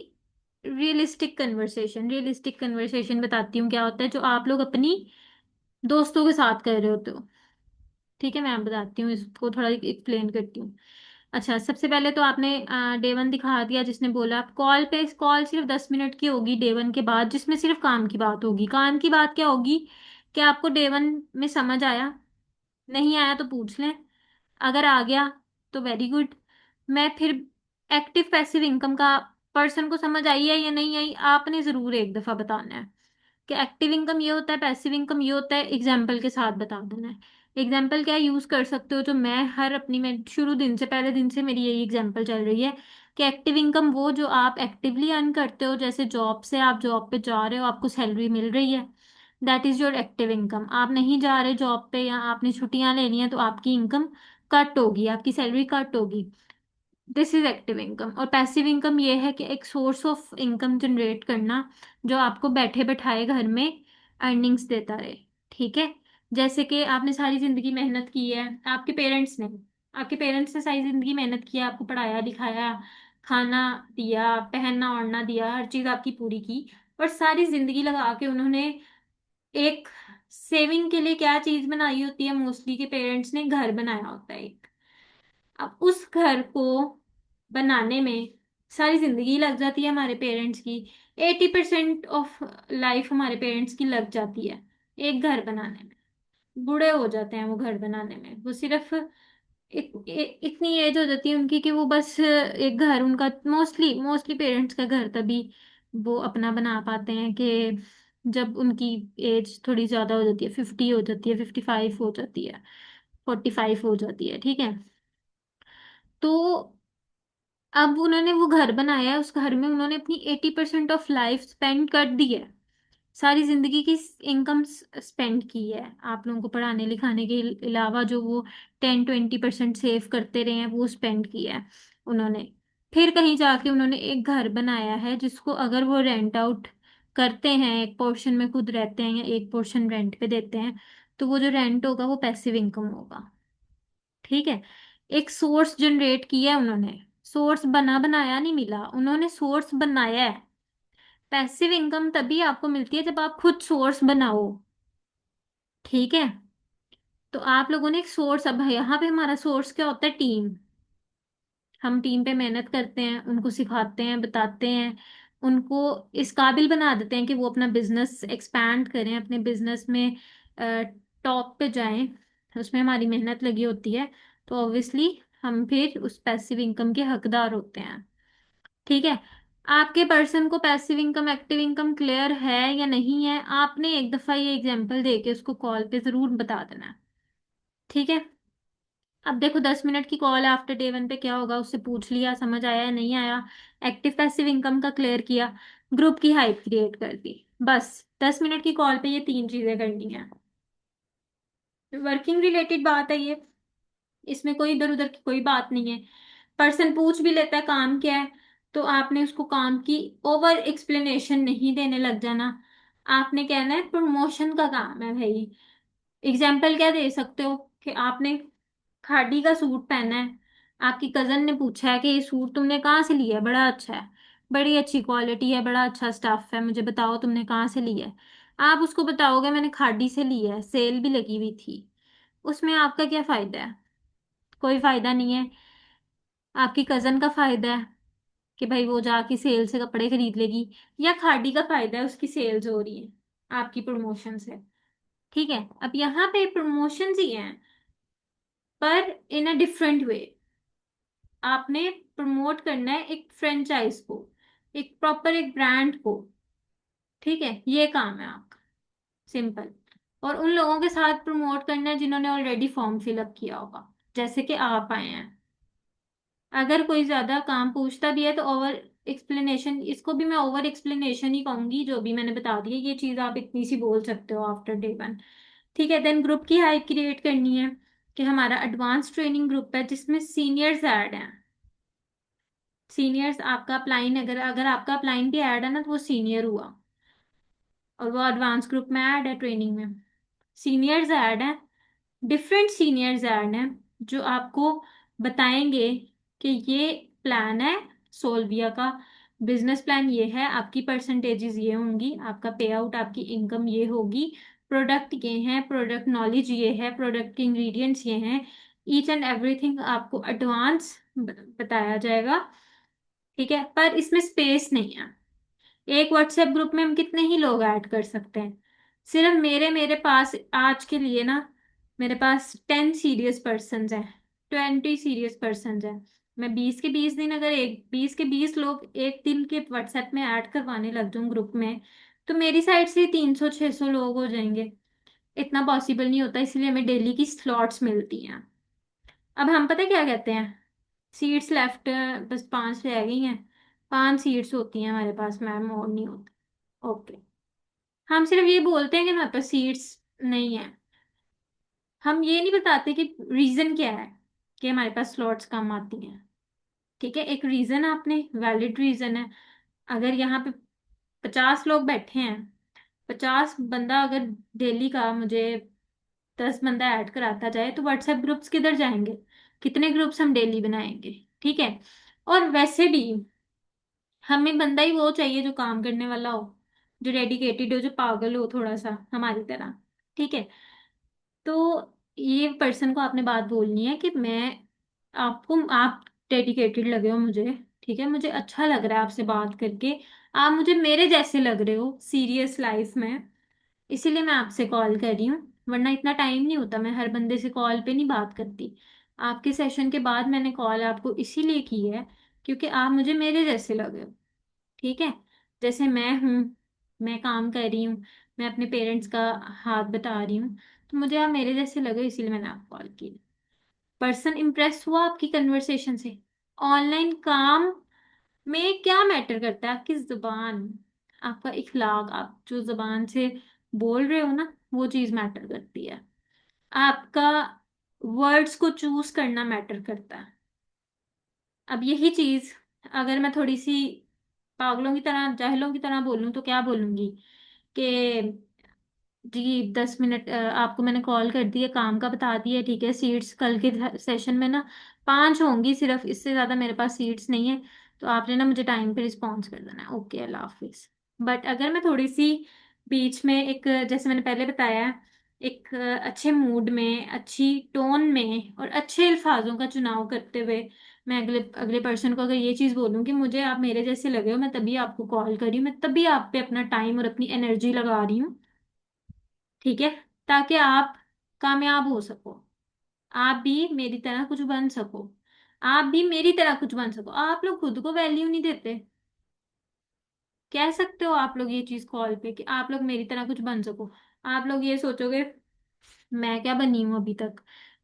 रियलिस्टिक कन्वर्सेशन। रियलिस्टिक कन्वर्सेशन बताती हूँ क्या होता है, जो आप लोग अपनी दोस्तों के साथ कर रहे होते हो। ठीक है। मैं बताती हूँ, इसको थोड़ा एक्सप्लेन करती हूँ। अच्छा सबसे पहले तो आपने डे 1 दिखा दिया, जिसने बोला आप कॉल पे, कॉल सिर्फ 10 मिनट की होगी डे 1 के बाद, जिसमें सिर्फ काम की बात होगी। काम की बात क्या होगी कि आपको डे 1 में समझ आया, नहीं आया तो पूछ लें, अगर आ गया तो वेरी गुड। मैं फिर एक्टिव पैसिव इनकम का पर्सन को समझ आई है या नहीं आई, आपने जरूर एक दफा बताना है कि एक्टिव इनकम ये होता है, पैसिव इनकम ये होता है, एग्जाम्पल के साथ बता देना है। एग्जाम्पल क्या यूज कर सकते हो, जो मैं हर अपनी, मैं शुरू दिन से, पहले दिन से मेरी यही एग्जाम्पल चल रही है कि एक्टिव इनकम वो जो आप एक्टिवली अर्न करते हो, जैसे जॉब से आप जॉब पे जा रहे हो, आपको सैलरी मिल रही है, that is your active income. आप नहीं जा रहे जॉब पे या आपने छुट्टियां लेनी है तो आपकी इनकम कट होगी, आपकी सैलरी कट होगी, दिस इज एक्टिव इनकम। और पैसिव इनकम ये है कि एक सोर्स ऑफ इनकम जनरेट करना जो आपको बैठे बैठाए घर में अर्निंग्स देता रहे। ठीक है, जैसे कि आपने सारी जिंदगी मेहनत की है, आपके पेरेंट्स ने सारी जिंदगी मेहनत की है, आपको पढ़ाया लिखाया, खाना दिया, पहनना ओढ़ना दिया, हर चीज आपकी पूरी की, और सारी जिंदगी लगा के उन्होंने एक सेविंग के लिए क्या चीज बनाई होती है, मोस्टली के पेरेंट्स ने घर बनाया होता है एक। अब उस घर को बनाने में सारी जिंदगी लग जाती है हमारे पेरेंट्स की, 80% ऑफ लाइफ हमारे पेरेंट्स की लग जाती है एक घर बनाने में। बूढ़े हो जाते हैं वो घर बनाने में, वो सिर्फ इतनी एज हो जाती है उनकी कि वो बस एक घर उनका, मोस्टली मोस्टली पेरेंट्स का घर तभी वो अपना बना पाते हैं कि जब उनकी एज थोड़ी ज्यादा हो जाती है, 50 हो जाती है, 55 हो जाती है, 45 हो जाती है। ठीक है, तो अब उन्होंने वो घर बनाया है, उस घर में उन्होंने अपनी 80% ऑफ लाइफ स्पेंड कर दी है, सारी जिंदगी की इनकम स्पेंड की है। आप लोगों को पढ़ाने लिखाने के अलावा जो वो 10-20% सेव करते रहे हैं वो स्पेंड किया है उन्होंने। फिर कहीं जाके उन्होंने एक घर बनाया है जिसको अगर वो रेंट आउट करते हैं, एक पोर्शन में खुद रहते हैं या एक पोर्शन रेंट पे देते हैं, तो वो जो रेंट होगा वो पैसिव इनकम होगा। ठीक है, एक सोर्स जनरेट किया है उन्होंने, सोर्स बना बनाया नहीं मिला, उन्होंने सोर्स बनाया है। पैसिव इनकम तभी आपको मिलती है जब आप खुद सोर्स बनाओ। ठीक है, तो आप लोगों ने एक सोर्स, अब यहाँ पे हमारा सोर्स क्या होता है, टीम। हम टीम पे मेहनत करते हैं, उनको सिखाते हैं, बताते हैं, उनको इस काबिल बना देते हैं कि वो अपना बिजनेस एक्सपैंड करें, अपने बिजनेस में टॉप पे जाएं। उसमें हमारी मेहनत लगी होती है, तो ऑब्वियसली हम फिर उस पैसिव इनकम के हकदार होते हैं। ठीक है, आपके पर्सन को passive income active income clear है या नहीं है, आपने एक दफा ये एग्जांपल देके उसको कॉल पे जरूर बता देना है। ठीक है, अब देखो 10 मिनट की कॉल है, आफ्टर डे 1 पे क्या होगा, उससे पूछ लिया समझ आया या नहीं आया, एक्टिव पैसिव इनकम का क्लियर किया, ग्रुप की हाइप क्रिएट कर दी। बस 10 मिनट की कॉल पे ये तीन चीजें करनी है। वर्किंग रिलेटेड बात है ये, इसमें कोई इधर उधर की कोई बात नहीं है। पर्सन पूछ भी लेता है काम क्या है, तो आपने उसको काम की ओवर एक्सप्लेनेशन नहीं देने लग जाना। आपने कहना है प्रमोशन का काम है भाई। एग्जाम्पल क्या दे सकते हो कि आपने खादी का सूट पहना है, आपकी कजन ने पूछा है कि ये सूट तुमने कहाँ से लिया है, बड़ा अच्छा है, बड़ी अच्छी क्वालिटी है, बड़ा अच्छा स्टफ है, मुझे बताओ तुमने कहाँ से लिया है। आप उसको बताओगे मैंने खादी से लिया है, सेल भी लगी हुई थी। उसमें आपका क्या फायदा है, कोई फायदा नहीं है। आपकी कजन का फायदा है कि भाई वो जाके सेल से कपड़े खरीद लेगी, या खादी का फायदा है उसकी सेल्स हो रही है आपकी प्रमोशन से। ठीक है, अब यहाँ पे प्रमोशन ही हैं, पर इन अ डिफरेंट वे। आपने प्रमोट करना है एक फ्रेंचाइज को, एक प्रॉपर एक ब्रांड को। ठीक है, ये काम है आपका, सिंपल। और उन लोगों के साथ प्रमोट करना है जिन्होंने ऑलरेडी फॉर्म फिलअप किया होगा, जैसे कि आप आए हैं। अगर कोई ज्यादा काम पूछता भी है तो ओवर एक्सप्लेनेशन, इसको भी मैं ओवर एक्सप्लेनेशन ही कहूंगी, जो भी मैंने बता दिया ये चीज आप इतनी सी बोल सकते हो आफ्टर डे 1। ठीक है, देन ग्रुप की हाइप क्रिएट करनी है कि हमारा एडवांस ट्रेनिंग ग्रुप है जिसमें सीनियर्स ऐड हैं। सीनियर्स आपका अपलाइन, अगर अगर आपका अपलाइन भी ऐड है ना तो वो सीनियर हुआ, और वो एडवांस ग्रुप में ऐड है ट्रेनिंग में। सीनियर्स ऐड हैं, डिफरेंट सीनियर्स ऐड हैं जो आपको बताएंगे कि ये प्लान है सोल्विया का, बिजनेस प्लान ये है, आपकी परसेंटेजेस ये होंगी, आपका पे आउट, आपकी इनकम ये होगी, प्रोडक्ट ये हैं, प्रोडक्ट नॉलेज ये है, प्रोडक्ट के इंग्रेडिएंट्स ये हैं, ईच एंड एवरीथिंग आपको एडवांस बताया जाएगा। ठीक है, पर इसमें स्पेस नहीं है। एक व्हाट्सएप ग्रुप में हम कितने ही लोग ऐड कर सकते हैं, सिर्फ मेरे पास आज के लिए ना, मेरे पास 10 सीरियस पर्सन हैं, 20 सीरियस पर्सन हैं। मैं 20 के 20 दिन, अगर एक 20 के 20 लोग एक दिन के व्हाट्सएप में ऐड करवाने लग जाऊं ग्रुप में, तो मेरी साइड से 300 600 लोग हो जाएंगे। इतना पॉसिबल नहीं होता, इसलिए हमें डेली की स्लॉट्स मिलती हैं। अब हम पता है क्या कहते हैं, सीट्स लेफ्ट, बस 5 रह गई हैं। 5 सीट्स होती हैं हमारे पास मैम, और नहीं होती। ओके। हम सिर्फ ये बोलते हैं कि हमारे पास सीट्स नहीं है। हम ये नहीं बताते कि रीजन क्या है कि हमारे पास स्लॉट्स कम आती हैं। ठीक है, एक रीजन आपने, वैलिड रीजन है। अगर यहाँ पे 50 लोग बैठे हैं, 50 बंदा अगर डेली का मुझे 10 बंदा ऐड कराता जाए, तो व्हाट्सएप ग्रुप्स किधर जाएंगे? कितने ग्रुप्स हम डेली बनाएंगे? ठीक है। और वैसे भी हमें बंदा ही वो चाहिए जो काम करने वाला हो, जो डेडिकेटेड हो, जो पागल हो थोड़ा सा हमारी तरह। ठीक है। तो ये पर्सन को आपने बात बोलनी है कि मैं आपको, आप डेडिकेटेड लगे हो मुझे। ठीक है, मुझे अच्छा लग रहा है आपसे बात करके। आप मुझे मेरे जैसे लग रहे हो सीरियस लाइफ में, इसीलिए मैं आपसे कॉल कर रही हूँ। वरना इतना टाइम नहीं होता, मैं हर बंदे से कॉल पे नहीं बात करती। आपके सेशन के बाद मैंने कॉल आपको इसीलिए की है, क्योंकि आप मुझे मेरे जैसे लगे हो। ठीक है। जैसे मैं हूँ, मैं काम कर रही हूँ, मैं अपने पेरेंट्स का हाथ बता रही हूँ, तो मुझे आप मेरे जैसे लगे, इसीलिए मैंने आपको कॉल की। पर्सन इम्प्रेस हुआ आपकी कन्वर्सेशन से? ऑनलाइन काम में क्या मैटर करता है? आपकी जुबान, आपका इखलाक, आप जो जुबान से बोल रहे हो ना, वो चीज मैटर करती है। आपका वर्ड्स को चूज करना मैटर करता है। अब यही चीज अगर मैं थोड़ी सी पागलों की तरह, जाहिलों की तरह बोलूं, तो क्या बोलूंगी कि जी 10 मिनट, आपको मैंने कॉल कर दिया, काम का बता दिया, ठीक है, सीट्स कल के सेशन में ना 5 होंगी सिर्फ, इससे ज़्यादा मेरे पास सीट्स नहीं है। तो आपने ना मुझे टाइम पे रिस्पॉन्स कर देना है। Okay, Allah Hafiz. बट अगर मैं थोड़ी सी बीच में एक, जैसे मैंने पहले बताया, एक अच्छे मूड में, अच्छी टोन में और अच्छे अल्फाजों का चुनाव करते हुए मैं अगले अगले पर्सन को अगर ये चीज़ बोलूँ कि मुझे आप मेरे जैसे लगे हो, मैं तभी आपको कॉल करी हूँ, मैं तभी आप पे अपना टाइम और अपनी एनर्जी लगा रही हूँ। ठीक है, ताकि आप कामयाब हो सको, आप भी मेरी तरह कुछ बन सको, आप भी मेरी तरह कुछ बन सको। आप लोग खुद को वैल्यू नहीं देते। कह सकते हो आप लोग ये चीज कॉल पे कि आप लोग मेरी तरह कुछ बन सको? आप लोग ये सोचोगे मैं क्या बनी हूं अभी तक,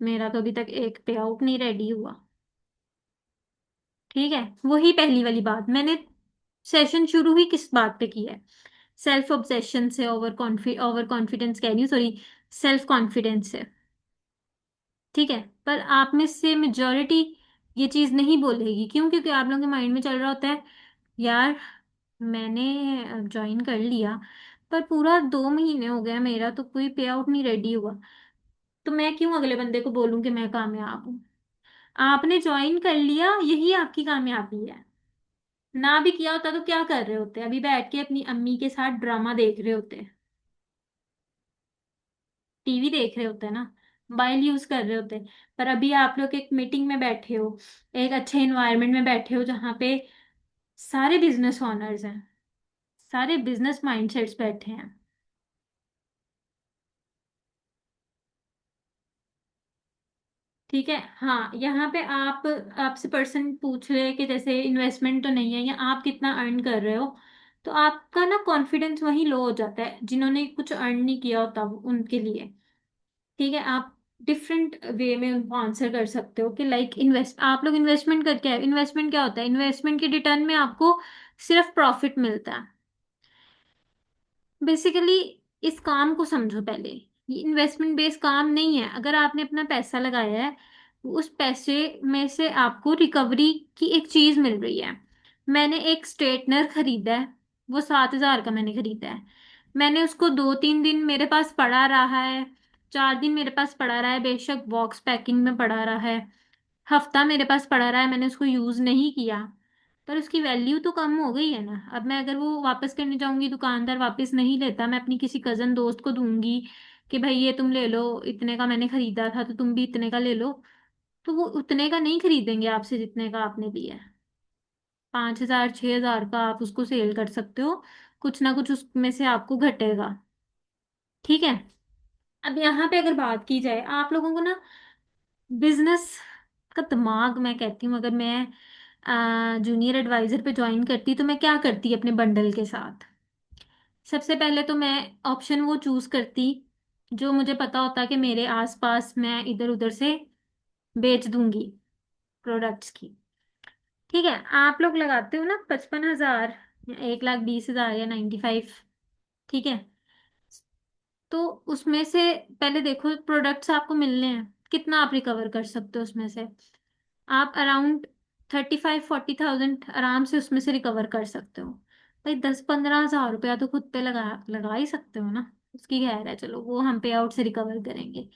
मेरा तो अभी तक एक पे आउट नहीं रेडी हुआ। ठीक है, वही पहली वाली बात मैंने सेशन शुरू ही किस बात पे की है? सेल्फ ऑब्सेशन से, ओवर कॉन्फिडेंस कह रही हूँ, सॉरी, सेल्फ कॉन्फिडेंस से। ठीक है, पर आप में से मेजोरिटी ये चीज नहीं बोलेगी। क्यों? क्योंकि आप लोगों के माइंड में चल रहा होता है, यार मैंने ज्वाइन कर लिया, पर पूरा 2 महीने हो गया, मेरा तो कोई पे आउट नहीं रेडी हुआ, तो मैं क्यों अगले बंदे को बोलूं कि मैं कामयाब हूं? आपने ज्वाइन कर लिया, यही आपकी कामयाबी है। ना भी किया होता तो क्या कर रहे होते? अभी बैठ के अपनी अम्मी के साथ ड्रामा देख रहे होते, टीवी देख रहे होते हैं ना, मोबाइल यूज कर रहे होते। पर अभी आप लोग एक मीटिंग में बैठे हो, एक अच्छे इन्वायरमेंट में बैठे हो, जहाँ पे सारे बिजनेस ओनर्स हैं, सारे बिजनेस माइंडसेट्स बैठे हैं। ठीक है। हाँ, यहाँ पे आप, आपसे पर्सन पूछ रहे हैं कि जैसे इन्वेस्टमेंट तो नहीं है, या आप कितना अर्न कर रहे हो, तो आपका ना कॉन्फिडेंस वहीं लो हो जाता है। जिन्होंने कुछ अर्न नहीं किया होता उनके लिए, ठीक है, आप डिफरेंट वे में उनको आंसर कर सकते हो कि लाइक इन्वेस्ट, आप लोग इन्वेस्टमेंट करके आए। इन्वेस्टमेंट क्या होता है? इन्वेस्टमेंट के रिटर्न में आपको सिर्फ प्रॉफिट मिलता है। बेसिकली इस काम को समझो पहले, ये इन्वेस्टमेंट बेस्ड काम नहीं है। अगर आपने अपना पैसा लगाया है, उस पैसे में से आपको रिकवरी की एक चीज मिल रही है। मैंने एक स्ट्रेटनर खरीदा है, वो 7,000 का मैंने खरीदा है। मैंने उसको 2 3 दिन मेरे पास पड़ा रहा है, 4 दिन मेरे पास पड़ा रहा है, बेशक बॉक्स पैकिंग में पड़ा रहा है, हफ्ता मेरे पास पड़ा रहा है, मैंने उसको यूज नहीं किया, पर उसकी वैल्यू तो कम हो गई है ना। अब मैं अगर वो वापस करने जाऊंगी, दुकानदार वापस नहीं लेता, मैं अपनी किसी कजन दोस्त को दूंगी कि भाई ये तुम ले लो, इतने का मैंने खरीदा था, तो तुम भी इतने का ले लो, तो वो उतने का नहीं खरीदेंगे आपसे जितने का आपने लिया है। 5,000 6,000 का आप उसको सेल कर सकते हो, कुछ ना कुछ उसमें से आपको घटेगा। ठीक है। अब यहाँ पे अगर बात की जाए, आप लोगों को ना बिजनेस का दिमाग मैं कहती हूँ, अगर मैं जूनियर एडवाइजर पे ज्वाइन करती तो मैं क्या करती अपने बंडल के साथ। सबसे पहले तो मैं ऑप्शन वो चूज करती जो मुझे पता होता कि मेरे आसपास मैं इधर उधर से बेच दूंगी प्रोडक्ट्स की। ठीक है, आप लोग लगाते हो ना 55,000 या 1,20,000 या 95। ठीक है, तो उसमें से पहले देखो प्रोडक्ट्स आपको मिलने हैं, कितना आप रिकवर कर सकते हो उसमें से। आप अराउंड 35-40,000 आराम से उसमें से रिकवर कर सकते हो। भाई 10-15 हज़ार रुपया तो खुद पे लगा लगा ही सकते हो ना। उसकी खैर है, चलो वो हम पे आउट से रिकवर करेंगे।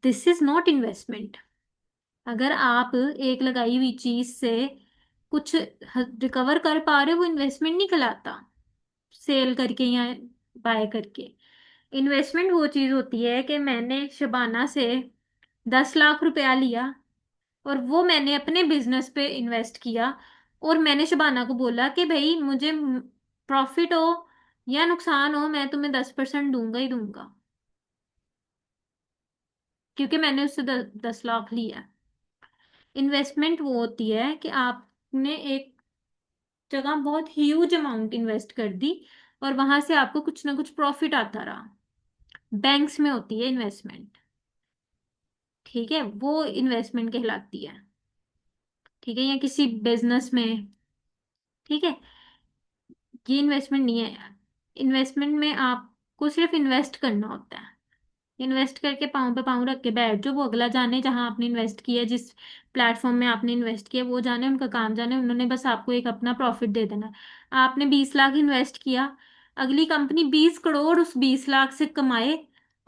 This is not investment. अगर आप एक लगाई हुई चीज से कुछ रिकवर कर पा रहे हो, वो इन्वेस्टमेंट नहीं कहलाता। सेल करके या बाय करके। इन्वेस्टमेंट वो चीज होती है कि मैंने शबाना से 10 लाख रुपया लिया और वो मैंने अपने बिजनेस पे इन्वेस्ट किया, और मैंने शबाना को बोला कि भाई मुझे प्रॉफिट हो या नुकसान हो, मैं तुम्हें 10% दूंगा ही दूंगा, क्योंकि मैंने उससे 10 लाख लिया। इन्वेस्टमेंट वो होती है कि आपने एक जगह बहुत ह्यूज अमाउंट इन्वेस्ट कर दी और वहां से आपको कुछ ना कुछ प्रॉफिट आता रहा। बैंक्स में होती है इन्वेस्टमेंट। ठीक है, वो इन्वेस्टमेंट कहलाती है। ठीक है, या किसी बिजनेस में। ठीक है, ये इन्वेस्टमेंट नहीं है। इन्वेस्टमेंट में आपको सिर्फ इन्वेस्ट करना होता है। इन्वेस्ट करके पाँव पे पाँव रख के बैठ जो, वो अगला जाने जहां आपने इन्वेस्ट किया, जिस प्लेटफॉर्म में आपने इन्वेस्ट किया वो जाने, उनका काम जाने, उन्होंने बस आपको एक अपना प्रॉफिट दे देना है। आपने 20 लाख इन्वेस्ट किया, अगली कंपनी 20 करोड़ उस 20 लाख से कमाए,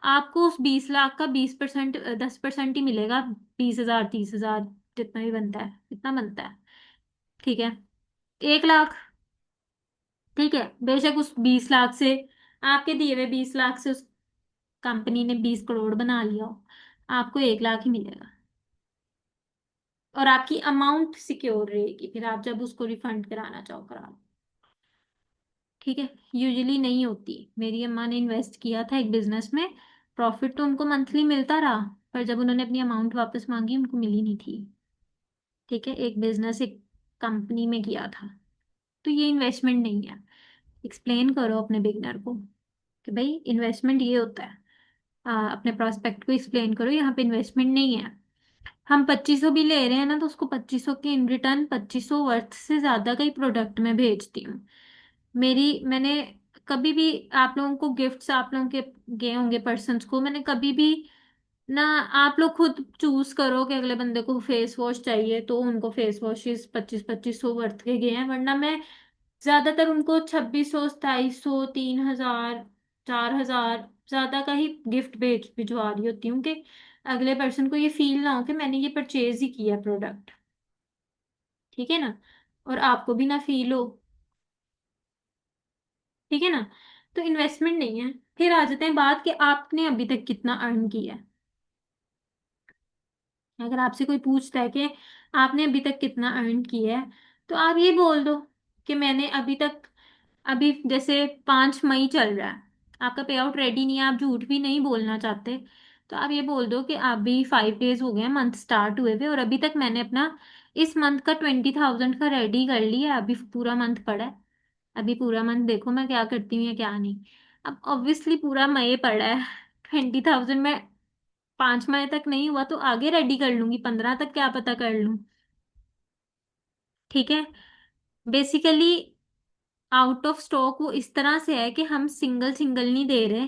आपको उस 20 लाख का 20%, 10% ही मिलेगा। 20,000, 30,000, जितना भी बनता है इतना बनता है। ठीक है, 1 लाख। ठीक है, बेशक उस 20 लाख से, आपके दिए हुए 20 लाख से उस कंपनी ने 20 करोड़ बना लिया हो, आपको 1 लाख ही मिलेगा। और आपकी अमाउंट सिक्योर रहेगी, फिर आप जब उसको रिफंड कराना चाहो करा लो। ठीक है, यूजुअली नहीं होती। मेरी अम्मा ने इन्वेस्ट किया था एक बिजनेस में, प्रॉफिट तो उनको मंथली मिलता रहा, पर जब उन्होंने अपनी अमाउंट वापस मांगी उनको मिली नहीं थी। ठीक है, एक बिजनेस एक कंपनी में किया था। तो ये इन्वेस्टमेंट नहीं है। एक्सप्लेन करो अपने बिगनर को कि भाई इन्वेस्टमेंट ये होता है। अपने प्रोस्पेक्ट को एक्सप्लेन करो, यहाँ पे इन्वेस्टमेंट नहीं है। हम 2500 भी ले रहे हैं ना, तो उसको 2500 के इन रिटर्न 2500 वर्थ से ज्यादा का ही प्रोडक्ट मैं भेजती हूँ। मैंने कभी भी आप लोगों को गिफ्ट्स, आप लोगों के गए होंगे पर्सन्स को, मैंने कभी भी ना, आप लोग खुद चूज करो कि अगले बंदे को फेस वॉश चाहिए तो उनको फेस वॉशेस 2500 वर्थ के गए हैं, वरना मैं ज्यादातर उनको 2600, 2700, 3,000, 4,000 ज्यादा का ही गिफ्ट भिजवा रही होती हूँ कि अगले पर्सन को ये फील ना हो कि मैंने ये परचेज ही किया प्रोडक्ट। ठीक है ना, और आपको भी ना फील हो। ठीक है ना, तो इन्वेस्टमेंट नहीं है। फिर आ जाते हैं बात कि आपने अभी तक कितना अर्न किया है। अगर आपसे कोई पूछता है कि आपने अभी तक कितना अर्न किया है, तो आप ये बोल दो कि मैंने अभी तक, अभी जैसे 5 मई चल रहा है, आपका पे आउट रेडी नहीं है, आप झूठ भी नहीं बोलना चाहते, तो आप ये बोल दो कि अभी 5 डेज हो गए मंथ स्टार्ट हुए हुए और अभी तक मैंने अपना इस मंथ का 20,000 का रेडी कर लिया है, अभी पूरा मंथ पड़ा है। अभी पूरा मंथ देखो मैं क्या करती हूँ या क्या नहीं। अब ऑब्वियसली पूरा मई पड़ा है, 20,000 में 5 मई तक नहीं हुआ तो आगे रेडी कर लूंगी, 15 तक क्या पता कर लूं। ठीक है, बेसिकली आउट ऑफ स्टॉक वो इस तरह से है कि हम सिंगल सिंगल नहीं दे रहे,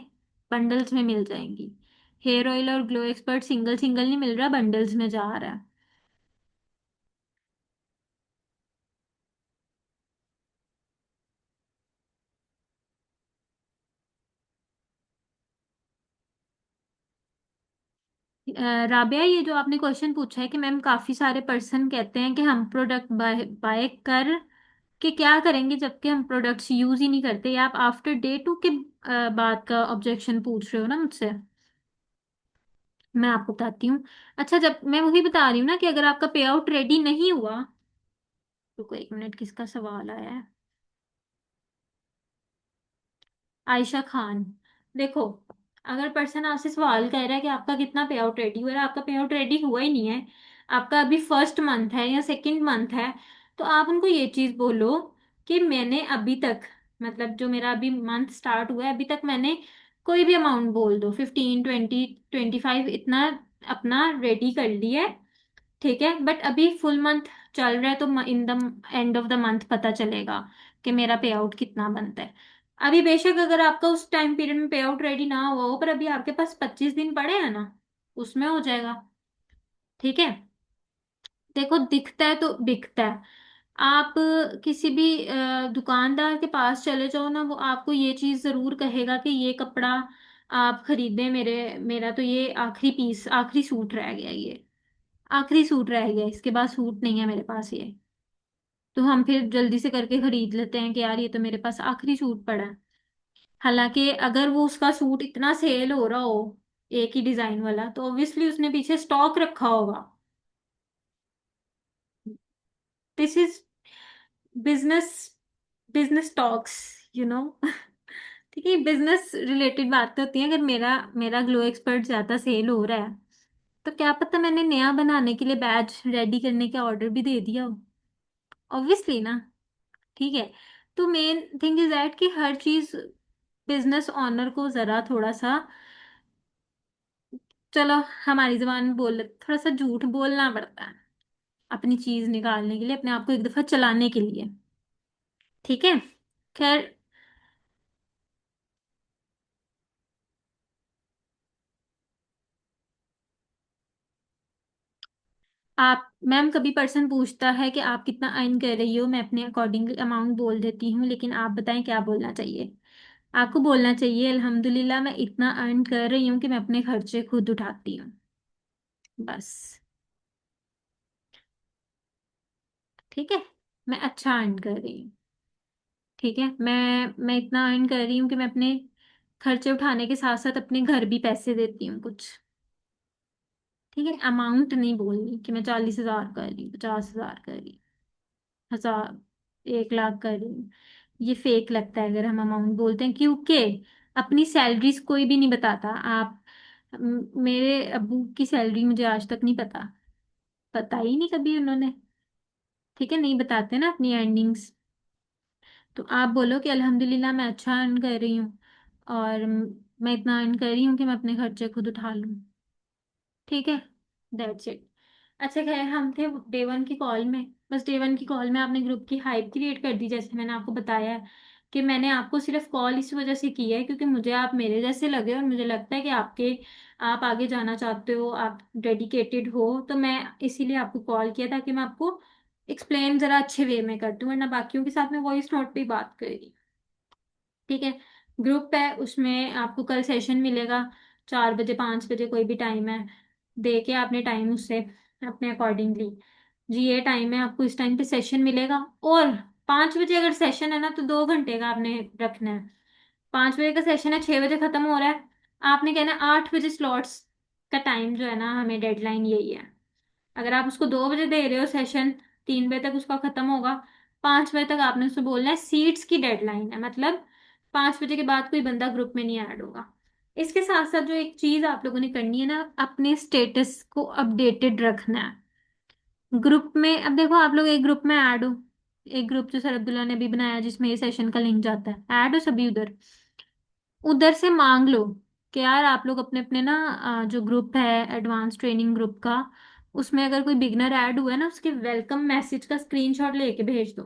बंडल्स में मिल जाएंगी। हेयर ऑयल और ग्लो एक्सपर्ट सिंगल सिंगल नहीं मिल रहा, बंडल्स में जा रहा है। राबिया, ये जो आपने क्वेश्चन पूछा है कि मैम काफी सारे पर्सन कहते हैं कि हम प्रोडक्ट बाय बाय कर के क्या करेंगे जबकि हम प्रोडक्ट्स यूज ही नहीं करते, या आप आफ्टर डे 2 के बाद का ऑब्जेक्शन पूछ रहे हो ना मुझसे। मैं आपको बताती हूँ। अच्छा, जब मैं वही बता रही हूँ ना कि अगर आपका पे आउट रेडी नहीं हुआ, रुको 1 मिनट, किसका सवाल आया है? आयशा खान। देखो, अगर पर्सन आपसे सवाल कर रहा है कि आपका कितना पे आउट रेडी हुआ है, आपका पे आउट रेडी हुआ ही नहीं है, आपका अभी फर्स्ट मंथ है या सेकंड मंथ है, तो आप उनको ये चीज बोलो कि मैंने अभी तक, मतलब जो मेरा अभी मंथ स्टार्ट हुआ है अभी तक मैंने कोई भी अमाउंट बोल दो, 15, 20, 25, इतना अपना रेडी कर लिया है। ठीक है, बट अभी फुल मंथ चल रहा है, तो in the end of the month पता चलेगा कि मेरा पे आउट कितना बनता है। अभी बेशक अगर आपका उस टाइम पीरियड में पे आउट रेडी ना हुआ हो, पर अभी आपके पास 25 दिन पड़े हैं ना, उसमें हो जाएगा। ठीक है। देखो, दिखता है तो बिकता है। आप किसी भी दुकानदार के पास चले जाओ ना, वो आपको ये चीज जरूर कहेगा कि ये कपड़ा आप खरीदे, मेरा तो ये आखिरी पीस, आखिरी सूट रह गया, ये आखिरी सूट रह गया, इसके बाद सूट नहीं है मेरे पास ये। तो हम फिर जल्दी से करके खरीद लेते हैं कि यार ये तो मेरे पास आखिरी सूट पड़ा है। हालांकि अगर वो उसका सूट इतना सेल हो रहा हो, एक ही डिजाइन वाला, तो ऑब्वियसली उसने पीछे स्टॉक रखा होगा। This is business, business talks, you know. ठीक है, बिजनेस रिलेटेड बातें होती हैं। अगर मेरा मेरा ग्लो एक्सपर्ट ज्यादा सेल हो रहा है, तो क्या पता मैंने नया बनाने के लिए बैच रेडी करने का ऑर्डर भी दे दिया हो, ऑब्वियसली ना। ठीक है। तो मेन थिंग इज दैट कि हर चीज बिजनेस ऑनर को जरा थोड़ा सा, चलो हमारी जबान में बोल, थोड़ा सा झूठ बोलना पड़ता है अपनी चीज निकालने के लिए, अपने आप को एक दफा चलाने के लिए। ठीक है। खैर, आप मैम, कभी पर्सन पूछता है कि आप कितना अर्न कर रही हो, मैं अपने अकॉर्डिंग अमाउंट बोल देती हूँ, लेकिन आप बताएं क्या बोलना चाहिए। आपको बोलना चाहिए अल्हम्दुलिल्लाह मैं इतना अर्न कर रही हूँ कि मैं अपने खर्चे खुद उठाती हूँ, बस। ठीक है। मैं अच्छा अर्न कर रही हूँ। ठीक है, मैं इतना अर्न कर रही हूँ कि मैं अपने खर्चे उठाने के साथ साथ अपने घर भी पैसे देती हूँ कुछ। ठीक है, अमाउंट नहीं बोलनी कि मैं 40,000 कर रही हूँ, 50,000 कर रही हूँ, 1,000, 1 लाख कर रही हूँ। ये फेक लगता है अगर हम अमाउंट बोलते हैं, क्योंकि अपनी सैलरीज कोई भी नहीं बताता। आप मेरे अब्बू की सैलरी मुझे आज तक नहीं पता, पता ही नहीं कभी उन्होंने। ठीक है, नहीं बताते ना अपनी अर्निंग्स। तो आप बोलो कि अल्हम्दुलिल्लाह मैं अच्छा अर्न कर रही हूँ, और मैं इतना अर्न कर रही हूँ कि मैं अपने खर्चे खुद उठा लूँ। ठीक है, दैट्स इट। अच्छा, खैर हम थे डे 1 की कॉल में। बस डे 1 की कॉल में आपने ग्रुप की हाइप क्रिएट कर दी, जैसे मैंने आपको बताया है कि मैंने आपको सिर्फ कॉल इस वजह से की है क्योंकि मुझे आप मेरे जैसे लगे, और मुझे लगता है कि आप आगे जाना चाहते हो, आप डेडिकेटेड हो, तो मैं इसीलिए आपको कॉल किया था कि मैं आपको एक्सप्लेन जरा अच्छे वे में कर दूं, वरना बाकियों के साथ में वॉइस नोट पे ही बात करी। ठीक है। ग्रुप है, उसमें आपको कल सेशन मिलेगा, 4 बजे 5 बजे कोई भी टाइम है, दे के आपने टाइम उससे अपने अकॉर्डिंगली, जी ये टाइम है, आपको इस टाइम पे सेशन मिलेगा। और 5 बजे अगर सेशन है ना, तो 2 घंटे का आपने रखना है। 5 बजे का सेशन है, 6 बजे खत्म हो रहा है, आपने कहना है 8 बजे स्लॉट्स का टाइम जो है ना, हमें डेडलाइन यही है। अगर आप उसको 2 बजे दे रहे हो सेशन, 3 बजे तक उसका खत्म होगा, 5 बजे तक आपने उससे बोलना है सीट्स की डेडलाइन है, मतलब 5 बजे के बाद कोई बंदा ग्रुप में नहीं ऐड होगा। इसके साथ साथ जो एक चीज आप लोगों ने करनी है ना, अपने स्टेटस को अपडेटेड रखना है ग्रुप में। अब देखो, आप लोग एक ग्रुप में ऐड हो, एक ग्रुप जो सर अब्दुल्ला ने अभी बनाया जिसमें ये सेशन का लिंक जाता है, ऐड हो सभी उधर। उधर से मांग लो कि यार आप लोग अपने अपने ना, जो ग्रुप है एडवांस ट्रेनिंग ग्रुप का, उसमें अगर कोई बिगनर ऐड हुआ है ना, उसके वेलकम मैसेज का स्क्रीनशॉट लेके भेज दो।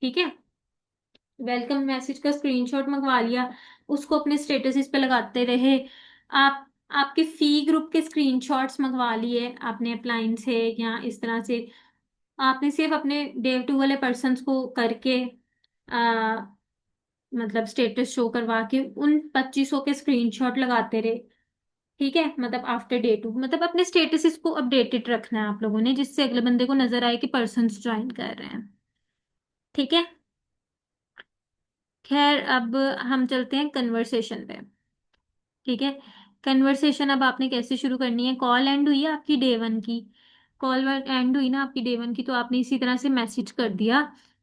ठीक है, वेलकम मैसेज का स्क्रीनशॉट मंगवा लिया, उसको अपने स्टेटस पे लगाते रहे। आप आपके फी ग्रुप के स्क्रीनशॉट्स मंगवा लिए आपने अपलाइन से या इस तरह से, आपने सिर्फ अपने डेव 2 वाले पर्सन्स को करके, मतलब स्टेटस शो करवा के उन 2500 के स्क्रीनशॉट लगाते रहे। ठीक है, मतलब आफ्टर डे 2, मतलब अपने स्टेटस को अपडेटेड रखना है आप लोगों ने, जिससे अगले बंदे को नजर आए कि पर्सन्स ज्वाइन कर रहे हैं। ठीक है। खैर, अब हम चलते हैं कन्वर्सेशन पे। ठीक है। कन्वर्सेशन अब आपने कैसे शुरू करनी है, कॉल एंड हुई है आपकी डे 1 की, कॉल एंड हुई ना आपकी डे 1 की, तो आपने इसी तरह से मैसेज कर दिया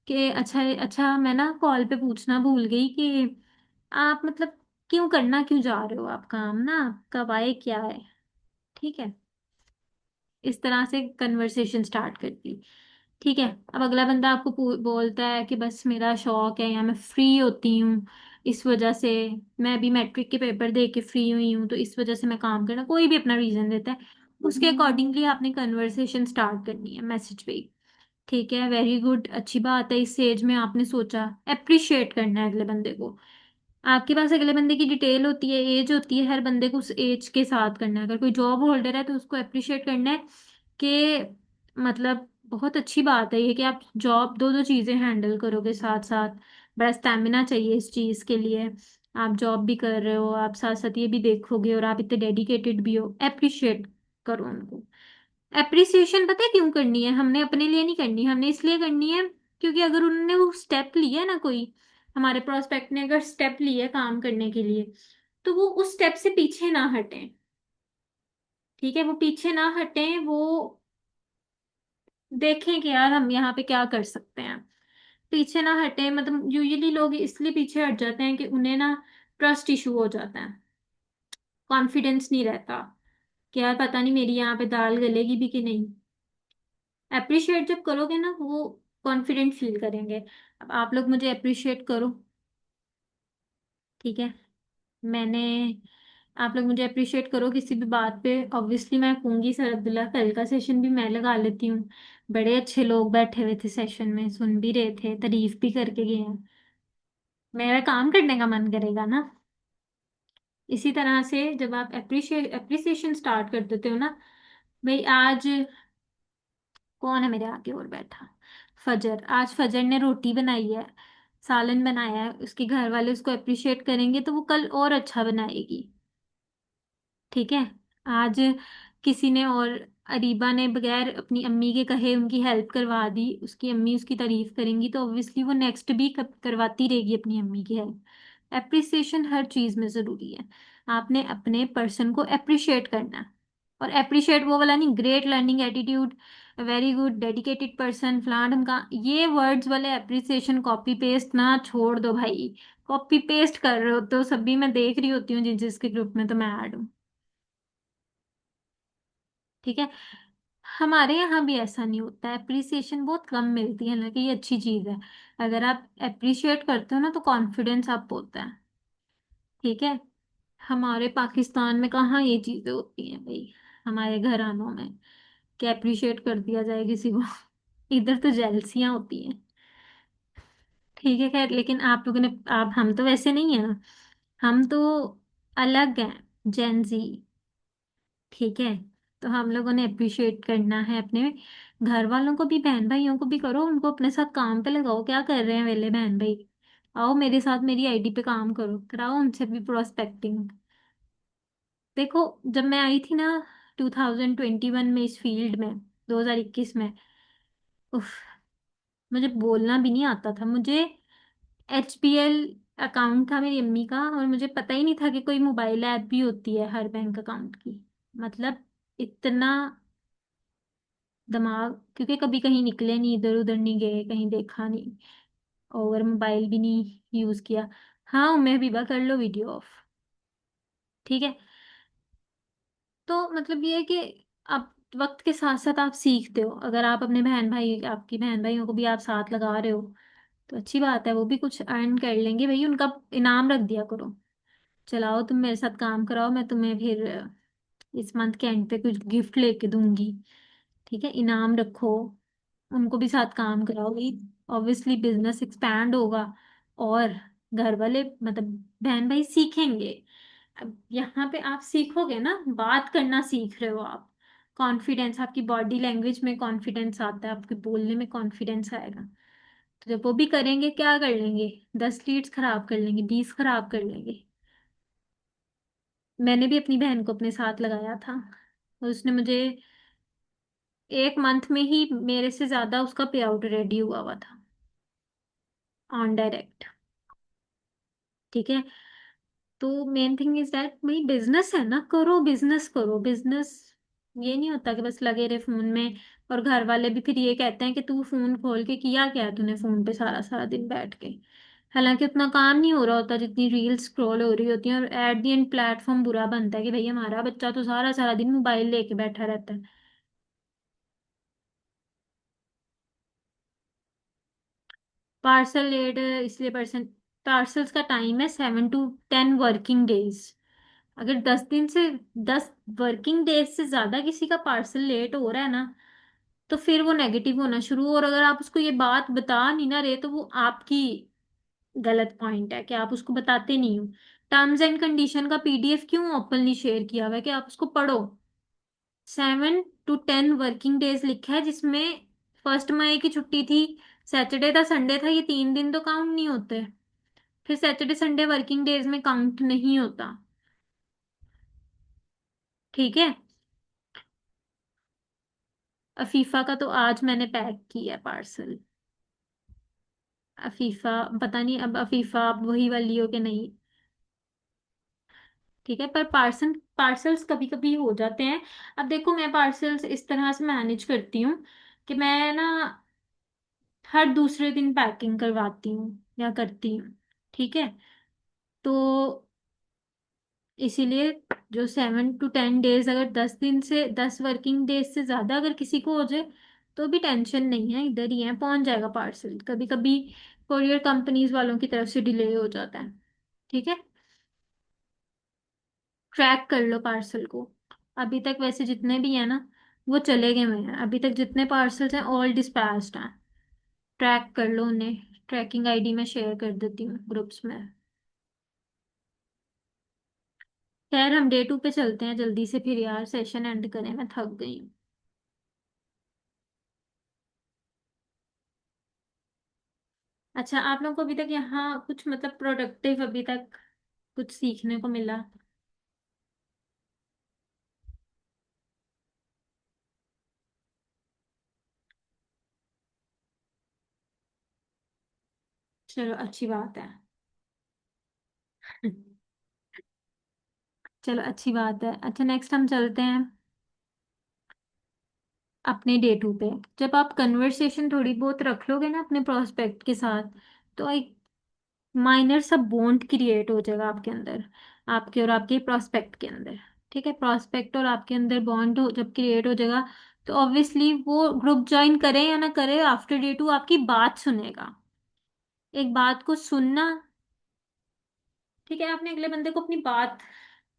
कि अच्छा अच्छा, मैं ना कॉल पे पूछना भूल गई कि आप मतलब क्यों जा रहे हो आप काम ना, कब आए क्या है। ठीक है। इस तरह से कन्वर्सेशन स्टार्ट करती। ठीक है, अब अगला बंदा आपको बोलता है कि बस मेरा शौक है या मैं फ्री होती हूँ इस वजह से, मैं अभी मैट्रिक के पेपर दे के फ्री हुई हूँ तो इस वजह से मैं काम करना, कोई भी अपना रीजन देता है, उसके अकॉर्डिंगली आपने कन्वर्सेशन स्टार्ट करनी है मैसेज पे ही। ठीक है, वेरी गुड, अच्छी बात है, इस एज में आपने सोचा। अप्रिशिएट करना है अगले बंदे को। आपके पास अगले बंदे की डिटेल होती है, एज होती है, हर बंदे को उस एज के साथ करना है। अगर कोई जॉब होल्डर है तो उसको अप्रिशिएट करना है कि मतलब बहुत अच्छी बात है ये कि आप जॉब, दो दो चीजें हैंडल करोगे साथ साथ। बड़ा स्टैमिना चाहिए इस चीज के लिए। आप जॉब भी कर रहे हो, आप साथ साथ ये भी देखोगे, और आप इतने डेडिकेटेड भी हो। अप्रिशिएट करो उनको। अप्रिसिएशन पता है क्यों करनी है? हमने अपने लिए नहीं करनी, हमने इसलिए करनी है क्योंकि अगर उन्होंने वो स्टेप लिया ना, कोई हमारे प्रोस्पेक्ट ने अगर स्टेप लिया काम करने के लिए, तो वो उस स्टेप से पीछे ना हटें। ठीक है, वो पीछे ना हटें, वो देखें कि यार हम यहाँ पे क्या कर सकते हैं। पीछे ना हटें, मतलब यूजुअली लोग इसलिए पीछे हट जाते हैं कि उन्हें ना ट्रस्ट इशू हो जाता है, कॉन्फिडेंस नहीं रहता कि यार पता नहीं मेरी यहाँ पे दाल गलेगी भी कि नहीं। अप्रिशिएट जब करोगे ना, वो कॉन्फिडेंट फील करेंगे। अब आप लोग मुझे अप्रिशिएट करो। ठीक है, मैंने, आप लोग मुझे अप्रिशिएट करो किसी भी बात पे। ऑब्वियसली मैं कहूंगी सर अब्दुल्ला कल का सेशन भी मैं लगा लेती हूँ, बड़े अच्छे लोग बैठे हुए थे सेशन में, सुन भी रहे थे, तारीफ भी करके गए हैं। मेरा काम करने का मन करेगा ना। इसी तरह से जब आप अप्रिसिएशन स्टार्ट कर देते हो ना, भाई आज कौन है मेरे आगे और बैठा, फजर, आज फजर ने रोटी बनाई है, सालन बनाया है, उसके घर वाले उसको अप्रिशिएट करेंगे तो वो कल और अच्छा बनाएगी। ठीक है, आज किसी ने, और अरीबा ने बगैर अपनी अम्मी के कहे उनकी हेल्प करवा दी, उसकी अम्मी उसकी तारीफ करेंगी तो ऑब्वियसली वो नेक्स्ट भी करवाती रहेगी अपनी अम्मी की हेल्प। एप्रिसिएशन हर चीज में जरूरी है। आपने अपने पर्सन को अप्रिशिएट करना है। और अप्रिशिएट वो वाला नहीं, great learning attitude, very good dedicated person, फ्लांट का, ये वर्ड्स वाले अप्रिसिएशन कॉपी पेस्ट ना छोड़ दो भाई। कॉपी पेस्ट कर रहे हो तो सभी मैं देख रही होती हूँ जिस जिसके ग्रुप में तो मैं ऐड हूँ। ठीक है, हमारे यहाँ भी ऐसा नहीं होता है, अप्रिसिएशन बहुत कम मिलती है, हालांकि ये अच्छी चीज़ है। अगर आप अप्रिशिएट करते हो ना तो कॉन्फिडेंस अप होता है। ठीक है, हमारे पाकिस्तान में कहाँ ये चीज़ें होती हैं भाई, हमारे घरानों में कि अप्रिशिएट कर दिया जाए किसी को। इधर तो जेलसियाँ होती हैं। ठीक है, खैर, लेकिन आप लोगों ने, आप, हम तो वैसे नहीं है ना, हम तो अलग हैं, जेंजी। ठीक है, तो हम लोगों ने अप्रिशिएट करना है अपने घर वालों को भी, बहन भाइयों को भी करो, उनको अपने साथ काम पे लगाओ। क्या कर रहे हैं वेले बहन भाई, आओ मेरे साथ मेरी आईडी पे काम करो, कराओ उनसे भी प्रोस्पेक्टिंग। देखो, जब मैं आई थी ना 2021 में इस फील्ड में, 2021 में, उफ, मुझे बोलना भी नहीं आता था। मुझे HBL अकाउंट था मेरी अम्मी का, और मुझे पता ही नहीं था कि कोई मोबाइल ऐप भी होती है हर बैंक अकाउंट की। मतलब इतना दिमाग, क्योंकि कभी कहीं निकले नहीं, इधर उधर नहीं गए, कहीं देखा नहीं, और मोबाइल भी नहीं यूज किया। हाँ उम्र भी कर लो वीडियो ऑफ। ठीक है, तो मतलब ये है कि आप वक्त के साथ साथ आप सीखते हो। अगर आप अपने बहन भाई, आपकी बहन भाइयों को भी आप साथ लगा रहे हो तो अच्छी बात है, वो भी कुछ अर्न कर लेंगे भाई, उनका इनाम रख दिया करो। चलाओ तुम मेरे साथ काम कराओ, मैं तुम्हें फिर इस मंथ के एंड पे कुछ गिफ्ट लेके दूंगी। ठीक है, इनाम रखो, उनको भी साथ काम कराओगी। ऑब्वियसली बिजनेस एक्सपैंड होगा, और घर वाले मतलब बहन भाई सीखेंगे। अब यहाँ पे आप सीखोगे ना, बात करना सीख रहे हो आप, कॉन्फिडेंस, आपकी बॉडी लैंग्वेज में कॉन्फिडेंस आता है, आपके बोलने में कॉन्फिडेंस आएगा। तो जब वो भी करेंगे, क्या कर लेंगे, 10 लीड्स खराब कर लेंगे, 20 खराब कर लेंगे। मैंने भी अपनी बहन को अपने साथ लगाया था, और उसने मुझे एक मंथ में ही मेरे से ज्यादा उसका पे आउट रेडी हुआ हुआ था, ऑन डायरेक्ट। ठीक है, तो मेन थिंग इज दैट भाई बिजनेस है ना, करो बिजनेस, करो बिजनेस। ये नहीं होता कि बस लगे रहे फोन में, और घर वाले भी फिर ये कहते हैं कि तू फोन खोल के किया क्या है, तूने फोन पे सारा सारा दिन बैठ के। हालांकि उतना काम नहीं हो रहा होता जितनी रील स्क्रॉल हो रही होती है, और एट दी एंड प्लेटफॉर्म बुरा बनता है कि भाई हमारा बच्चा तो सारा सारा दिन मोबाइल लेके बैठा रहता है। पार्सल लेट इसलिए पर्सन, पार्सल्स का टाइम है 7 to 10 वर्किंग डेज। अगर 10 दिन से 10 वर्किंग डेज से ज्यादा किसी का पार्सल लेट हो रहा है ना, तो फिर वो नेगेटिव होना शुरू। और अगर आप उसको ये बात बता नहीं ना रहे, तो वो आपकी गलत पॉइंट है कि आप उसको बताते नहीं हो। टर्म्स एंड कंडीशन का पीडीएफ क्यों ओपनली शेयर किया हुआ है कि आप उसको पढ़ो। 7 to 10 वर्किंग डेज लिखा है, जिसमें 1 मई की छुट्टी थी, सैटरडे था, संडे था, ये 3 दिन तो काउंट नहीं होते। फिर सैटरडे संडे वर्किंग डेज में काउंट नहीं होता। ठीक है। अफीफा का तो आज मैंने पैक किया पार्सल। अफीफा, पता नहीं अब अफीफा आप वही वाली हो कि नहीं। ठीक है, पर पार्सल्स कभी कभी हो जाते हैं। अब देखो, मैं पार्सल्स इस तरह से मैनेज करती हूँ कि मैं ना हर दूसरे दिन पैकिंग करवाती हूँ या करती हूँ। ठीक है। तो इसीलिए जो 7 to 10 डेज, अगर 10 दिन से 10 वर्किंग डेज से ज्यादा अगर किसी को हो जाए, तो भी टेंशन नहीं है, इधर ही है, पहुंच जाएगा पार्सल। कभी कभी कोरियर कंपनीज वालों की तरफ से डिले हो जाता है। ठीक है। ट्रैक कर लो पार्सल को। अभी तक वैसे जितने भी हैं ना, वो चले गए हुए हैं। अभी तक जितने पार्सल्स हैं ऑल डिस्पैच्ड हैं। ट्रैक कर लो उन्हें। ट्रैकिंग आईडी में शेयर कर देती हूँ ग्रुप्स में। खैर, हम डे 2 पे चलते हैं जल्दी से, फिर यार सेशन एंड करें, मैं थक गई हूँ। अच्छा, आप लोगों को अभी तक यहाँ कुछ मतलब प्रोडक्टिव अभी तक कुछ सीखने को मिला? चलो अच्छी बात है। चलो अच्छी बात है। अच्छा, नेक्स्ट हम चलते हैं अपने डे 2 पे। जब आप कन्वर्सेशन थोड़ी बहुत रख लोगे ना अपने प्रोस्पेक्ट के साथ, तो एक माइनर सा बॉन्ड क्रिएट हो जाएगा आपके अंदर, आपके और आपके प्रोस्पेक्ट के अंदर। ठीक है, प्रोस्पेक्ट और आपके अंदर बॉन्ड हो जब क्रिएट हो जाएगा, तो ऑब्वियसली वो ग्रुप ज्वाइन करे या ना करे, आफ्टर डे 2 आपकी बात सुनेगा। एक बात को सुनना। ठीक है, आपने अगले बंदे को अपनी बात,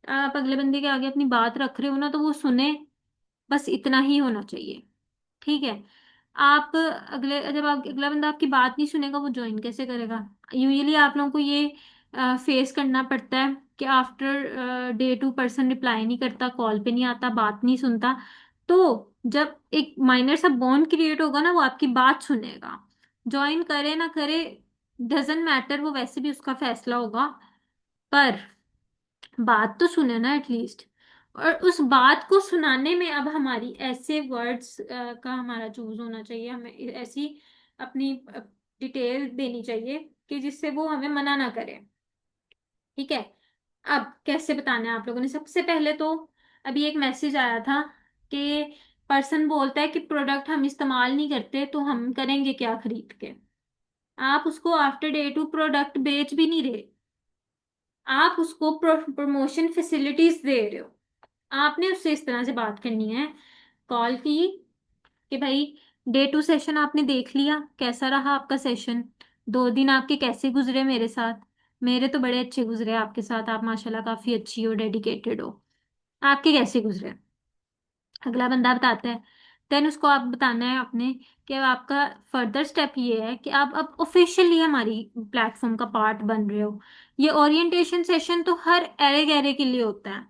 आप अगले बंदे के आगे अपनी बात रख रहे हो ना, तो वो सुने, बस इतना ही होना चाहिए। ठीक है। आप अगले जब आप अगला बंदा आपकी बात नहीं सुनेगा, वो ज्वाइन कैसे करेगा? यूजुअली आप लोगों को ये फेस करना पड़ता है कि आफ्टर डे 2 पर्सन रिप्लाई नहीं करता, कॉल पे नहीं आता, बात नहीं सुनता। तो जब एक माइनर सा बॉन्ड क्रिएट होगा ना, वो आपकी बात सुनेगा। ज्वाइन करे ना करे, डजेंट मैटर, वो वैसे भी उसका फैसला होगा। पर बात तो सुने ना एटलीस्ट। और उस बात को सुनाने में अब हमारी ऐसे वर्ड्स का हमारा चूज होना चाहिए, हमें ऐसी अपनी डिटेल देनी चाहिए कि जिससे वो हमें मना ना करे। ठीक है। अब कैसे बताना है आप लोगों ने? सबसे पहले तो अभी एक मैसेज आया था कि पर्सन बोलता है कि प्रोडक्ट हम इस्तेमाल नहीं करते, तो हम करेंगे क्या खरीद के? आप उसको आफ्टर डे 2 प्रोडक्ट बेच भी नहीं रहे, आप उसको प्रमोशन फैसिलिटीज दे रहे हो। आपने उससे इस तरह से बात करनी है, कॉल की, कि भाई डे 2 सेशन आपने देख लिया, कैसा रहा आपका सेशन? 2 दिन आपके कैसे गुजरे मेरे साथ? मेरे तो बड़े अच्छे गुजरे आपके साथ, आप माशाल्लाह काफी अच्छी हो, डेडिकेटेड हो। आपके कैसे गुजरे? अगला बंदा बताता है। देन उसको आप बताना है आपने कि अब आपका फर्दर स्टेप ये है कि आप अब ऑफिशियली हमारी प्लेटफॉर्म का पार्ट बन रहे हो। ये ओरिएंटेशन सेशन तो हर एरे गैरे के लिए होता है।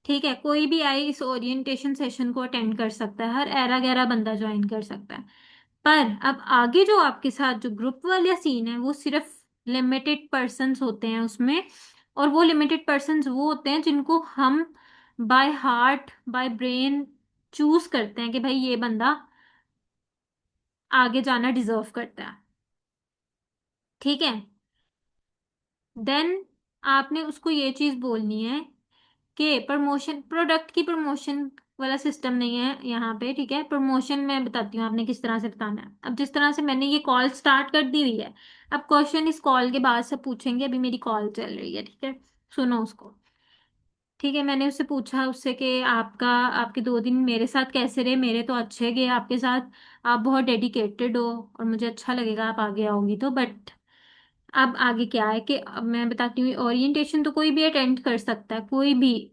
ठीक है, कोई भी आए इस ओरिएंटेशन सेशन को अटेंड कर सकता है, हर एरा गैरा बंदा ज्वाइन कर सकता है। पर अब आगे जो आपके साथ जो ग्रुप वाला सीन है, वो सिर्फ लिमिटेड पर्सन्स होते हैं उसमें। और वो लिमिटेड पर्सन्स वो होते हैं जिनको हम by heart by brain choose करते हैं कि भाई ये बंदा आगे जाना डिजर्व करता है। ठीक है। देन आपने उसको ये चीज बोलनी है कि प्रमोशन, प्रोडक्ट की प्रमोशन वाला सिस्टम नहीं है यहाँ पे। ठीक है, प्रमोशन मैं बताती हूँ आपने किस तरह से बताना है। अब जिस तरह से मैंने ये कॉल स्टार्ट कर दी हुई है, अब क्वेश्चन इस कॉल के बाद से पूछेंगे, अभी मेरी कॉल चल रही है। ठीक है, सुनो उसको। ठीक है, मैंने उससे पूछा उससे कि आपके 2 दिन मेरे साथ कैसे रहे। मेरे तो अच्छे गए आपके साथ, आप बहुत डेडिकेटेड हो और मुझे अच्छा लगेगा आप आगे आओगी तो। बट अब आगे क्या है कि अब मैं बताती हूँ, ओरिएंटेशन तो कोई भी अटेंड कर सकता है, कोई भी।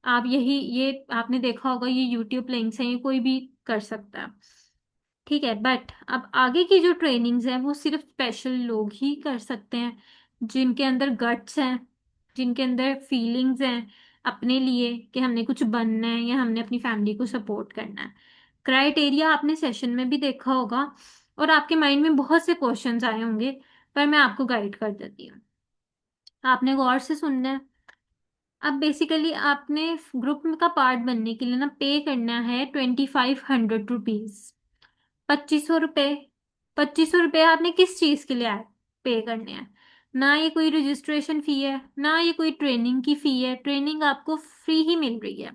आप यही ये आपने देखा होगा, ये यूट्यूब लिंक्स हैं, ये कोई भी कर सकता है। ठीक है, बट अब आगे की जो ट्रेनिंग्स हैं वो सिर्फ स्पेशल लोग ही कर सकते हैं, जिनके अंदर गट्स हैं, जिनके अंदर फीलिंग्स हैं अपने लिए कि हमने कुछ बनना है या हमने अपनी फैमिली को सपोर्ट करना है। क्राइटेरिया आपने सेशन में भी देखा होगा और आपके माइंड में बहुत से क्वेश्चंस आए होंगे, पर मैं आपको गाइड कर देती हूँ, आपने गौर से सुनना है। अब बेसिकली आपने ग्रुप का पार्ट बनने के लिए ना पे करना है 2500 रुपीज, 2500 रुपये। 2500 रुपये आपने किस चीज के लिए पे करने हैं? ना ये कोई रजिस्ट्रेशन फी है, ना ये कोई ट्रेनिंग की फी है, ट्रेनिंग आपको फ्री ही मिल रही है।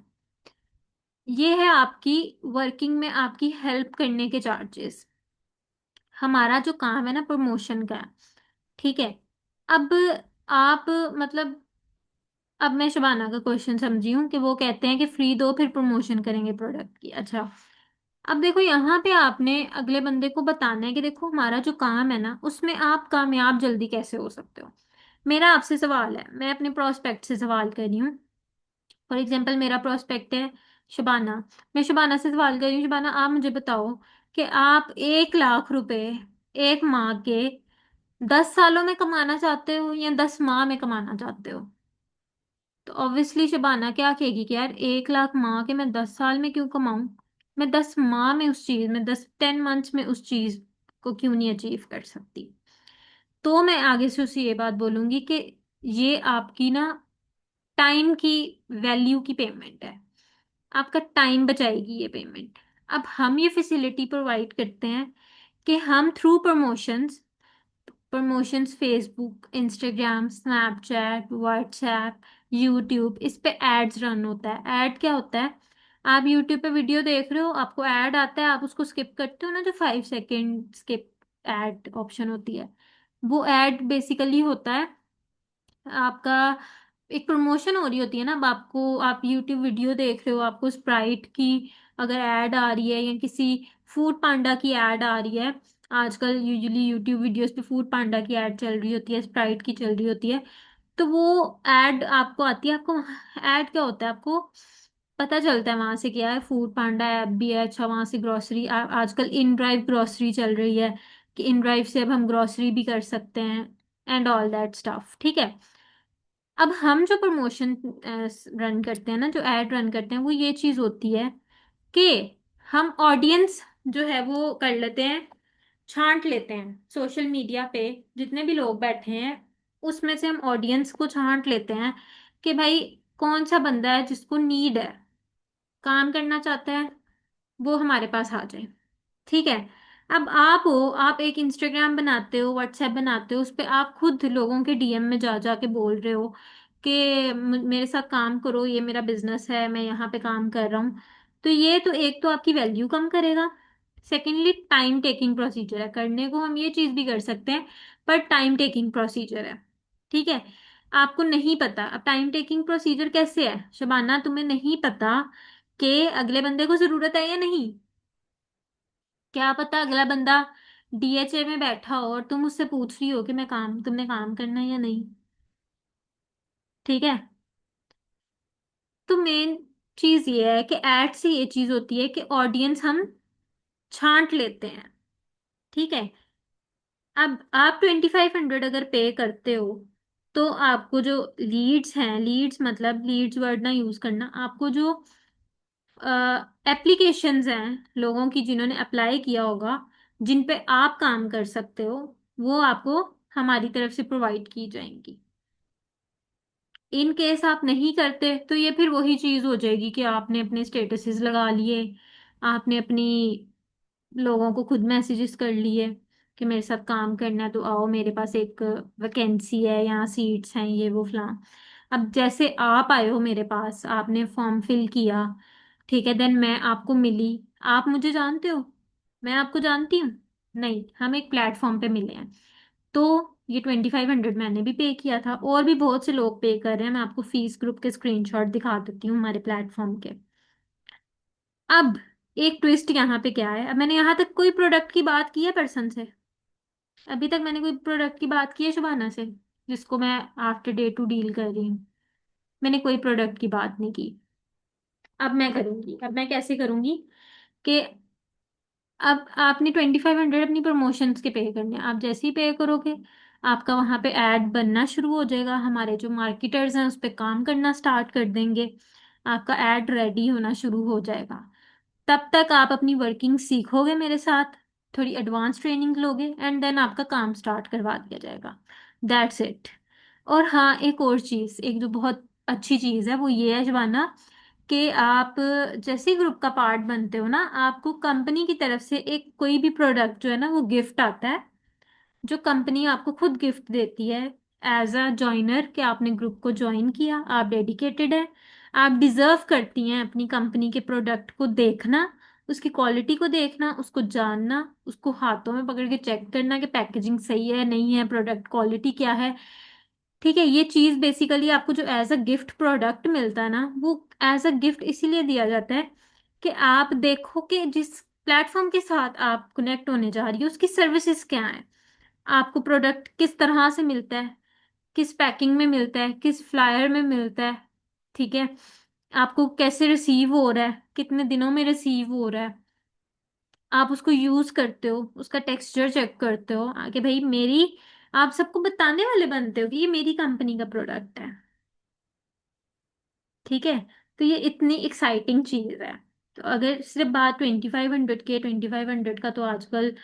ये है आपकी वर्किंग में आपकी हेल्प करने के चार्जेस। हमारा जो काम है ना प्रमोशन का है, ठीक है। अब आप मतलब, अब मैं शबाना का क्वेश्चन समझी हूँ कि वो कहते हैं कि फ्री दो फिर प्रमोशन करेंगे प्रोडक्ट की। अच्छा, अब देखो यहाँ पे आपने अगले बंदे को बताना है कि देखो हमारा जो काम है ना उसमें आप कामयाब जल्दी कैसे हो सकते हो। मेरा आपसे सवाल है, मैं अपने प्रोस्पेक्ट से सवाल कर रही हूँ। फॉर एग्जाम्पल मेरा प्रोस्पेक्ट है शबाना, मैं शबाना से सवाल कर रही हूँ, शबाना आप मुझे बताओ कि आप 1 लाख रुपए एक माह के 10 सालों में कमाना चाहते हो या 10 माह में कमाना चाहते हो? तो ऑब्वियसली शबाना क्या कहेगी कि यार 1 लाख माह के मैं 10 साल में क्यों कमाऊं, मैं 10 माह में उस चीज में 10 मंथ्स में उस चीज को क्यों नहीं अचीव कर सकती। तो मैं आगे से उसे ये बात बोलूंगी कि ये आपकी ना टाइम की वैल्यू की पेमेंट है, आपका टाइम बचाएगी ये पेमेंट। अब हम ये फैसिलिटी प्रोवाइड करते हैं कि हम through promotions, Facebook, Instagram, Snapchat, WhatsApp, YouTube, इस पे एड्स रन होता है। ऐड क्या होता है? आप यूट्यूब पे वीडियो देख रहे हो, आपको ऐड आता है, आप उसको स्किप करते हो ना, जो 5 सेकेंड स्किप ऐड ऑप्शन होती है, वो ऐड बेसिकली होता है आपका, एक प्रमोशन हो रही होती है ना। अब आपको, आप यूट्यूब वीडियो देख रहे हो, आपको स्प्राइट की अगर ऐड आ रही है या किसी फूड पांडा की ऐड आ रही है, आजकल यूजुअली यूट्यूब वीडियोस पे फूड पांडा की ऐड चल रही होती है, स्प्राइट की चल रही होती है, तो वो ऐड आपको आती है। आपको ऐड क्या होता है, आपको पता चलता है वहां से क्या है, फूड पांडा ऐप भी है। अच्छा, वहां से ग्रोसरी, आजकल इन ड्राइव ग्रोसरी चल रही है कि इन ड्राइव से अब हम ग्रोसरी भी कर सकते हैं, एंड ऑल दैट स्टफ। ठीक है, अब हम जो प्रमोशन रन करते हैं ना, जो एड रन करते हैं, वो ये चीज होती है कि हम ऑडियंस जो है वो कर लेते हैं, छांट लेते हैं सोशल मीडिया पे जितने भी लोग बैठे हैं, उसमें से हम ऑडियंस को छांट लेते हैं कि भाई कौन सा बंदा है जिसको नीड है, काम करना चाहता है, वो हमारे पास आ जाए। ठीक है, अब आप हो, आप एक इंस्टाग्राम बनाते हो, व्हाट्सएप बनाते हो, उस पे आप खुद लोगों के डीएम में जा जा के बोल रहे हो कि मेरे साथ काम करो, ये मेरा बिजनेस है, मैं यहाँ पे काम कर रहा हूँ। तो ये तो एक तो आपकी वैल्यू कम करेगा, सेकेंडली टाइम टेकिंग प्रोसीजर है, करने को हम ये चीज भी कर सकते हैं, पर टाइम टेकिंग प्रोसीजर है। ठीक है, आपको नहीं पता अब टाइम टेकिंग प्रोसीजर कैसे है शबाना, तुम्हें नहीं पता कि अगले बंदे को जरूरत है या नहीं। क्या पता अगला बंदा डीएचए में बैठा हो और तुम उससे पूछ रही हो कि मैं काम, तुमने काम करना है या नहीं। ठीक है, तो मेन चीज ये है कि एड से ये चीज होती है कि ऑडियंस हम छांट लेते हैं। ठीक है, अब आप 2500 अगर पे करते हो, तो आपको जो लीड्स हैं, लीड्स मतलब लीड्स वर्ड ना यूज करना, आपको जो एप्लीकेशंस हैं लोगों की जिन्होंने अप्लाई किया होगा, जिन पे आप काम कर सकते हो, वो आपको हमारी तरफ से प्रोवाइड की जाएंगी। इन केस आप नहीं करते तो ये फिर वही चीज हो जाएगी कि आपने अपने स्टेटसेस लगा लिए, आपने अपनी लोगों को खुद मैसेजेस कर लिए कि मेरे साथ काम करना है तो आओ, मेरे पास एक वैकेंसी है, यहाँ सीट्स हैं, ये वो फलां। अब जैसे आप आए हो मेरे पास, आपने फॉर्म फिल किया, ठीक है, देन मैं आपको मिली, आप मुझे जानते हो, मैं आपको जानती हूँ? नहीं, हम एक प्लेटफॉर्म पे मिले हैं। तो ये 2500 मैंने भी पे किया था, और भी बहुत से लोग पे कर रहे हैं। मैं आपको फीस ग्रुप के स्क्रीनशॉट दिखा देती हूँ हमारे प्लेटफॉर्म के। अब एक ट्विस्ट यहाँ पे क्या है, अब मैंने यहाँ तक कोई प्रोडक्ट की बात की है पर्सन से? अभी तक मैंने कोई प्रोडक्ट की बात की है शुभाना से, जिसको मैं आफ्टर डे टू डील कर रही हूँ? मैंने कोई प्रोडक्ट की बात नहीं की। अब मैं करूंगी, अब मैं कैसे करूंगी कि अब आपने 2500 अपनी प्रमोशंस के पे करने हैं। आप जैसे ही पे करोगे, आपका वहां पे ऐड बनना शुरू हो जाएगा, हमारे जो मार्केटर्स हैं उस पे काम करना स्टार्ट कर देंगे, आपका ऐड रेडी होना शुरू हो जाएगा। तब तक आप अपनी वर्किंग सीखोगे मेरे साथ, थोड़ी एडवांस ट्रेनिंग लोगे, एंड देन आपका काम स्टार्ट करवा दिया जाएगा। That's it. और हाँ, एक और चीज़, एक जो बहुत अच्छी चीज़ है वो ये है शिवाना, कि आप जैसे ही ग्रुप का पार्ट बनते हो ना, आपको कंपनी की तरफ से एक कोई भी प्रोडक्ट जो है ना वो गिफ्ट आता है, जो कंपनी आपको खुद गिफ्ट देती है एज अ जॉइनर, कि आपने ग्रुप को ज्वाइन किया, आप डेडिकेटेड है, आप डिजर्व करती हैं अपनी कंपनी के प्रोडक्ट को देखना, उसकी क्वालिटी को देखना, उसको जानना, उसको हाथों में पकड़ के चेक करना कि पैकेजिंग सही है नहीं है, प्रोडक्ट क्वालिटी क्या है। ठीक है, ये चीज बेसिकली आपको जो एज अ गिफ्ट प्रोडक्ट मिलता है ना, वो एज अ गिफ्ट इसीलिए दिया जाता है कि आप देखो कि जिस प्लेटफॉर्म के साथ आप कनेक्ट होने जा रही हो उसकी सर्विसेज क्या है, आपको प्रोडक्ट किस तरह से मिलता है, किस पैकिंग में मिलता है, किस फ्लायर में मिलता है। ठीक है, आपको कैसे रिसीव हो रहा है, कितने दिनों में रिसीव हो रहा है, आप उसको यूज करते हो, उसका टेक्सचर चेक करते हो, आगे भाई मेरी, आप सबको बताने वाले बनते हो कि ये मेरी कंपनी का प्रोडक्ट है। ठीक है, तो ये इतनी एक्साइटिंग चीज है। तो अगर सिर्फ बात 2500 की, 2500 का तो आजकल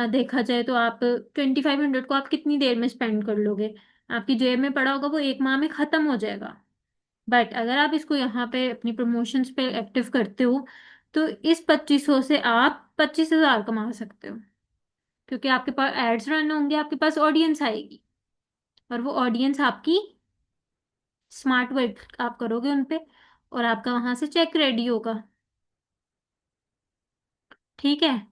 देखा जाए तो आप 2500 को आप कितनी देर में स्पेंड कर लोगे, आपकी जेब में पड़ा होगा वो एक माह में खत्म हो जाएगा। बट अगर आप इसको यहाँ पे अपनी प्रमोशंस पे एक्टिव करते हो, तो इस 2500 से आप 25,000 कमा सकते हो, क्योंकि आपके पास एड्स रन होंगे, आपके पास ऑडियंस आएगी, और वो ऑडियंस आपकी स्मार्ट वर्क आप करोगे उन पे, और आपका वहां से चेक रेडी होगा। ठीक है,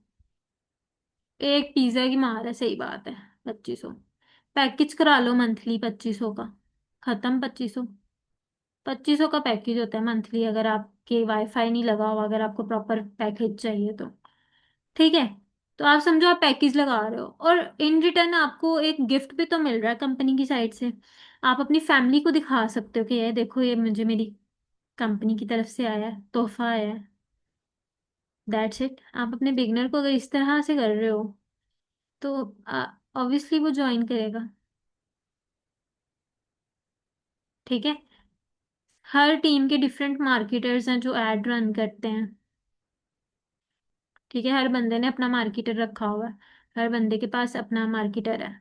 एक पिज्जा की मार है, सही बात है। 2500 पैकेज करा लो मंथली, 2500 का खत्म। 2500, 2500 का पैकेज होता है मंथली, अगर आपके वाईफाई नहीं लगा हो, अगर आपको प्रॉपर पैकेज चाहिए तो। ठीक है, तो आप समझो आप पैकेज लगा रहे हो, और इन रिटर्न आपको एक गिफ्ट भी तो मिल रहा है कंपनी की साइड से। आप अपनी फैमिली को दिखा सकते हो कि ये देखो, ये मुझे मेरी कंपनी की तरफ से आया है, तोहफा आया है। That's it. आप अपने बिगनर को अगर इस तरह से कर रहे हो, तो ऑब्वियसली वो ज्वाइन करेगा। ठीक है, हर टीम के डिफरेंट मार्केटर्स हैं जो एड रन करते हैं। ठीक है, हर बंदे ने अपना मार्केटर रखा हुआ है, हर बंदे के पास अपना मार्केटर है।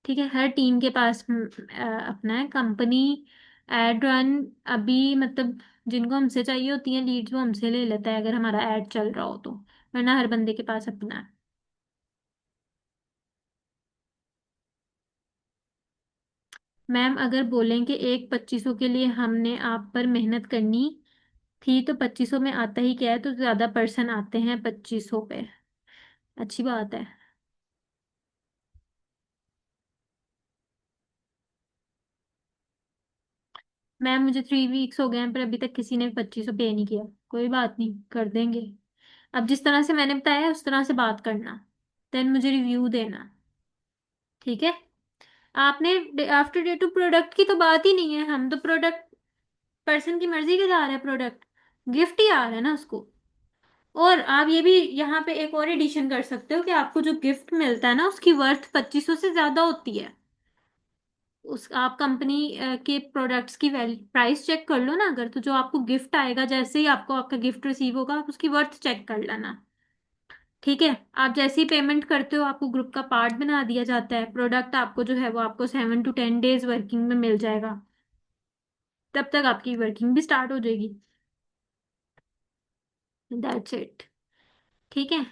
ठीक है, हर टीम के पास अपना है। कंपनी एड रन अभी मतलब जिनको हमसे चाहिए होती है लीड्स, वो हमसे ले लेता है अगर हमारा एड चल रहा हो तो, वरना हर बंदे के पास अपना है। मैम अगर बोलें कि एक 2500 के लिए हमने आप पर मेहनत करनी थी, तो 2500 में आता ही क्या है, तो ज्यादा पर्सन आते हैं 2500 पे। अच्छी बात है। मैम मुझे 3 वीक्स हो गए हैं, पर अभी तक किसी ने 2500 पे नहीं किया। कोई बात नहीं, कर देंगे। अब जिस तरह से मैंने बताया है, उस तरह से बात करना, देन मुझे रिव्यू देना। ठीक है, आपने आफ्टर डे टू प्रोडक्ट की तो बात ही नहीं है, हम तो प्रोडक्ट पर्सन की मर्जी के जा रहे हैं, प्रोडक्ट गिफ्ट ही आ रहा है ना उसको। और आप ये भी यहाँ पे एक और एडिशन कर सकते हो कि आपको जो गिफ्ट मिलता है ना उसकी वर्थ 2500 से ज्यादा होती है। उस आप कंपनी के प्रोडक्ट्स की वैल्यू प्राइस चेक कर लो ना, अगर तो जो आपको गिफ्ट आएगा, जैसे ही आपको आपका गिफ्ट रिसीव होगा, आप उसकी वर्थ चेक कर लेना। ठीक है, आप जैसे ही पेमेंट करते हो आपको ग्रुप का पार्ट बना दिया जाता है, प्रोडक्ट आपको जो है वो आपको 7 to 10 डेज वर्किंग में मिल जाएगा, तब तक आपकी वर्किंग भी स्टार्ट हो जाएगी। That's it. ठीक है,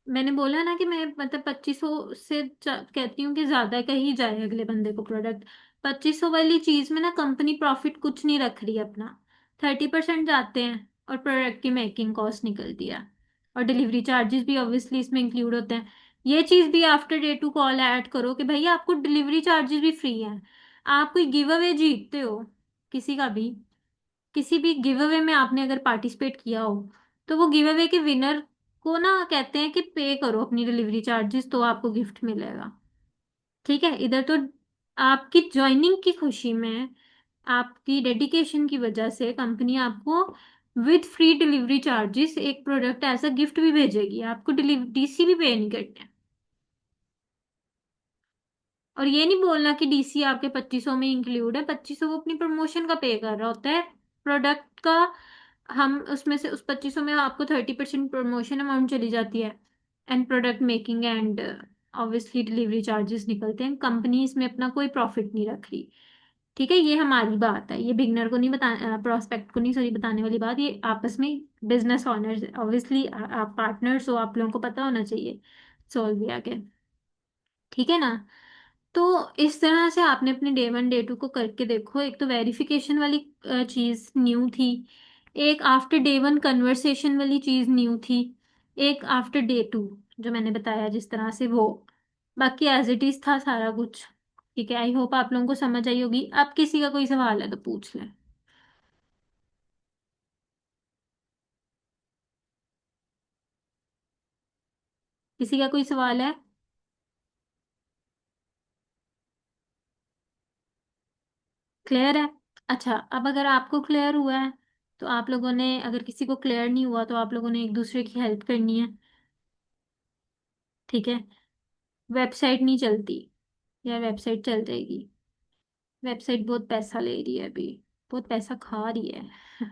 मैंने बोला ना कि मैं मतलब 2500 से कहती हूँ कि ज्यादा का ही जाए अगले बंदे को प्रोडक्ट। 2500 वाली चीज में ना कंपनी प्रॉफिट कुछ नहीं रख रही है अपना, 30% जाते हैं और प्रोडक्ट की मेकिंग कॉस्ट निकलती है। और डिलीवरी चार्जेस भी ऑब्वियसली इसमें इंक्लूड होते हैं। ये चीज भी after day to call add करो कि भैया आपको डिलीवरी चार्जेस भी फ्री हैं। आप कोई गिव अवे जीतते हो किसी का भी, किसी भी गिव अवे में आपने अगर पार्टिसिपेट किया हो, तो वो गिव अवे के विनर को ना कहते हैं कि पे करो अपनी डिलीवरी चार्जेस तो आपको गिफ्ट मिलेगा। ठीक है, इधर तो आपकी ज्वाइनिंग की खुशी में, आपकी डेडिकेशन की वजह से कंपनी आपको विद फ्री डिलीवरी चार्जेस एक प्रोडक्ट एज अ गिफ्ट भी भेजेगी, आपको डिलीवरी डीसी भी पे नहीं करना है। और ये नहीं बोलना कि डीसी आपके 2500 में इंक्लूड है, 2500 वो अपनी प्रमोशन का पे कर रहा होता है प्रोडक्ट का। हम उसमें से उस 2500 में आपको 30% प्रमोशन अमाउंट चली जाती है, and product making and obviously delivery charges निकलते हैं। कंपनी इसमें अपना कोई प्रॉफिट नहीं रख रही। ठीक है, ये हमारी बात है, ये बिगनर को नहीं बता, प्रोस्पेक्ट को नहीं सॉरी बताने वाली बात, ये आपस में बिजनेस ऑनर्स ऑब्वियसली आप पार्टनर्स हो, आप लोगों को पता होना चाहिए सॉल्व भी आगे। ठीक है ना। तो इस तरह से आपने अपने डे वन डे टू को करके देखो। एक तो वेरिफिकेशन वाली चीज न्यू थी, एक आफ्टर डे वन कन्वर्सेशन वाली चीज न्यू थी, एक आफ्टर डे टू जो मैंने बताया जिस तरह से वो, बाकी एज इट इज था सारा कुछ। ठीक है, आई होप आप लोगों को समझ आई होगी। आप किसी का कोई सवाल है तो पूछ लें। किसी का कोई सवाल है? क्लियर है? अच्छा, अब अगर आपको क्लियर हुआ है तो आप लोगों ने, अगर किसी को क्लियर नहीं हुआ तो आप लोगों ने एक दूसरे की हेल्प करनी है। ठीक है, वेबसाइट नहीं चलती यार, वेबसाइट चल जाएगी। वेबसाइट बहुत पैसा ले रही है अभी, बहुत पैसा खा रही है।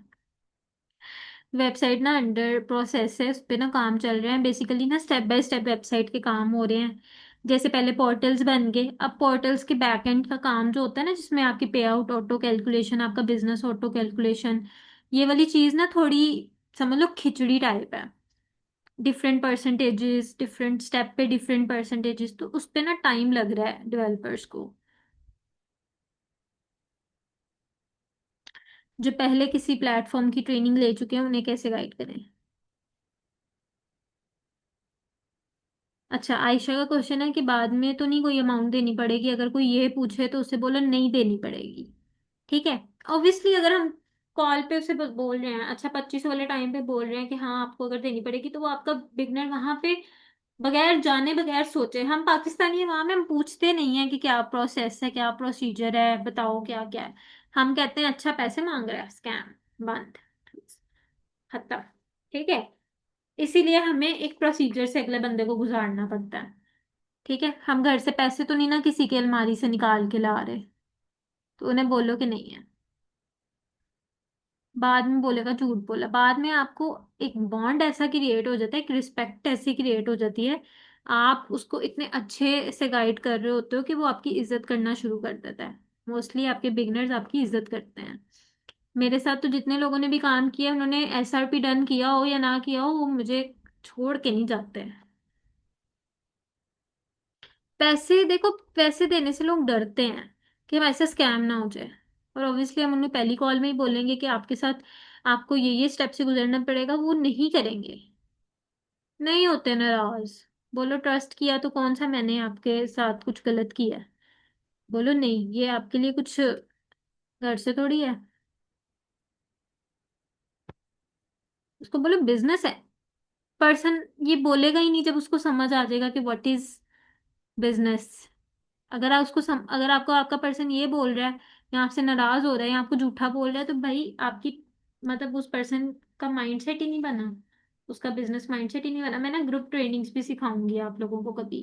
वेबसाइट ना अंडर प्रोसेस है, उस पे ना काम चल रहे हैं बेसिकली ना, स्टेप बाय स्टेप वेबसाइट के काम हो रहे हैं। जैसे पहले पोर्टल्स बन गए, अब पोर्टल्स के बैक एंड का काम जो होता है ना, जिसमें आपकी पे आउट ऑटो कैलकुलेशन, आपका बिजनेस ऑटो कैलकुलेशन, ये वाली चीज ना थोड़ी समझ लो खिचड़ी टाइप है। डिफरेंट परसेंटेजेस, डिफरेंट स्टेप पे डिफरेंट परसेंटेजेस, तो उस पे ना टाइम लग रहा है डेवलपर्स को। जो पहले किसी प्लेटफॉर्म की ट्रेनिंग ले चुके हैं उन्हें कैसे गाइड करें? अच्छा, आयशा का क्वेश्चन है कि बाद में तो नहीं कोई अमाउंट देनी पड़ेगी, अगर कोई ये पूछे तो उसे बोलो नहीं देनी पड़ेगी। ठीक है, ऑब्वियसली अगर हम कॉल पे उसे बोल रहे हैं, अच्छा 25 वाले टाइम पे बोल रहे हैं कि हाँ आपको अगर देनी पड़ेगी, तो वो आपका बिगनर वहां पे बगैर जाने बगैर सोचे, हम पाकिस्तानी हैं, वहां में हम पूछते नहीं है कि क्या प्रोसेस है, क्या प्रोसीजर है, बताओ क्या क्या है। हम कहते हैं अच्छा पैसे मांग रहा है, स्कैम, बंद, खत्म। ठीक है, इसीलिए हमें एक प्रोसीजर से अगले बंदे को गुजारना पड़ता है। ठीक है, हम घर से पैसे तो नहीं ना किसी की अलमारी से निकाल के ला रहे, तो उन्हें बोलो कि नहीं है। बाद में बोलेगा झूठ बोला, बाद में आपको एक बॉन्ड ऐसा क्रिएट हो जाता है, एक रिस्पेक्ट ऐसी क्रिएट हो जाती है, आप उसको इतने अच्छे से गाइड कर रहे होते हो कि वो आपकी इज्जत करना शुरू कर देता है। मोस्टली आपके बिगनर्स आपकी इज्जत करते हैं। मेरे साथ तो जितने लोगों ने भी काम किया, उन्होंने एसआरपी डन किया हो या ना किया हो, वो मुझे छोड़ के नहीं जाते हैं। पैसे देखो, पैसे देने से लोग डरते हैं कि हम ऐसा स्कैम ना हो जाए, और ऑब्वियसली हम उन्हें पहली कॉल में ही बोलेंगे कि आपके साथ आपको ये स्टेप से गुजरना पड़ेगा, वो नहीं करेंगे। नहीं होते नाराज, बोलो ट्रस्ट किया तो कौन सा मैंने आपके साथ कुछ गलत किया है। बोलो नहीं, ये आपके लिए कुछ घर से थोड़ी है। उसको बोलो बिजनेस है। पर्सन ये बोलेगा ही नहीं जब उसको समझ आ जाएगा कि व्हाट इज बिजनेस। अगर आपको आपका पर्सन ये बोल रहा है या आपसे नाराज हो रहा है या आपको झूठा बोल रहा है, तो भाई आपकी मतलब उस पर्सन का माइंडसेट ही नहीं बना, उसका बिजनेस माइंडसेट ही नहीं बना। मैं ना ग्रुप ट्रेनिंग्स भी सिखाऊंगी आप लोगों को कभी,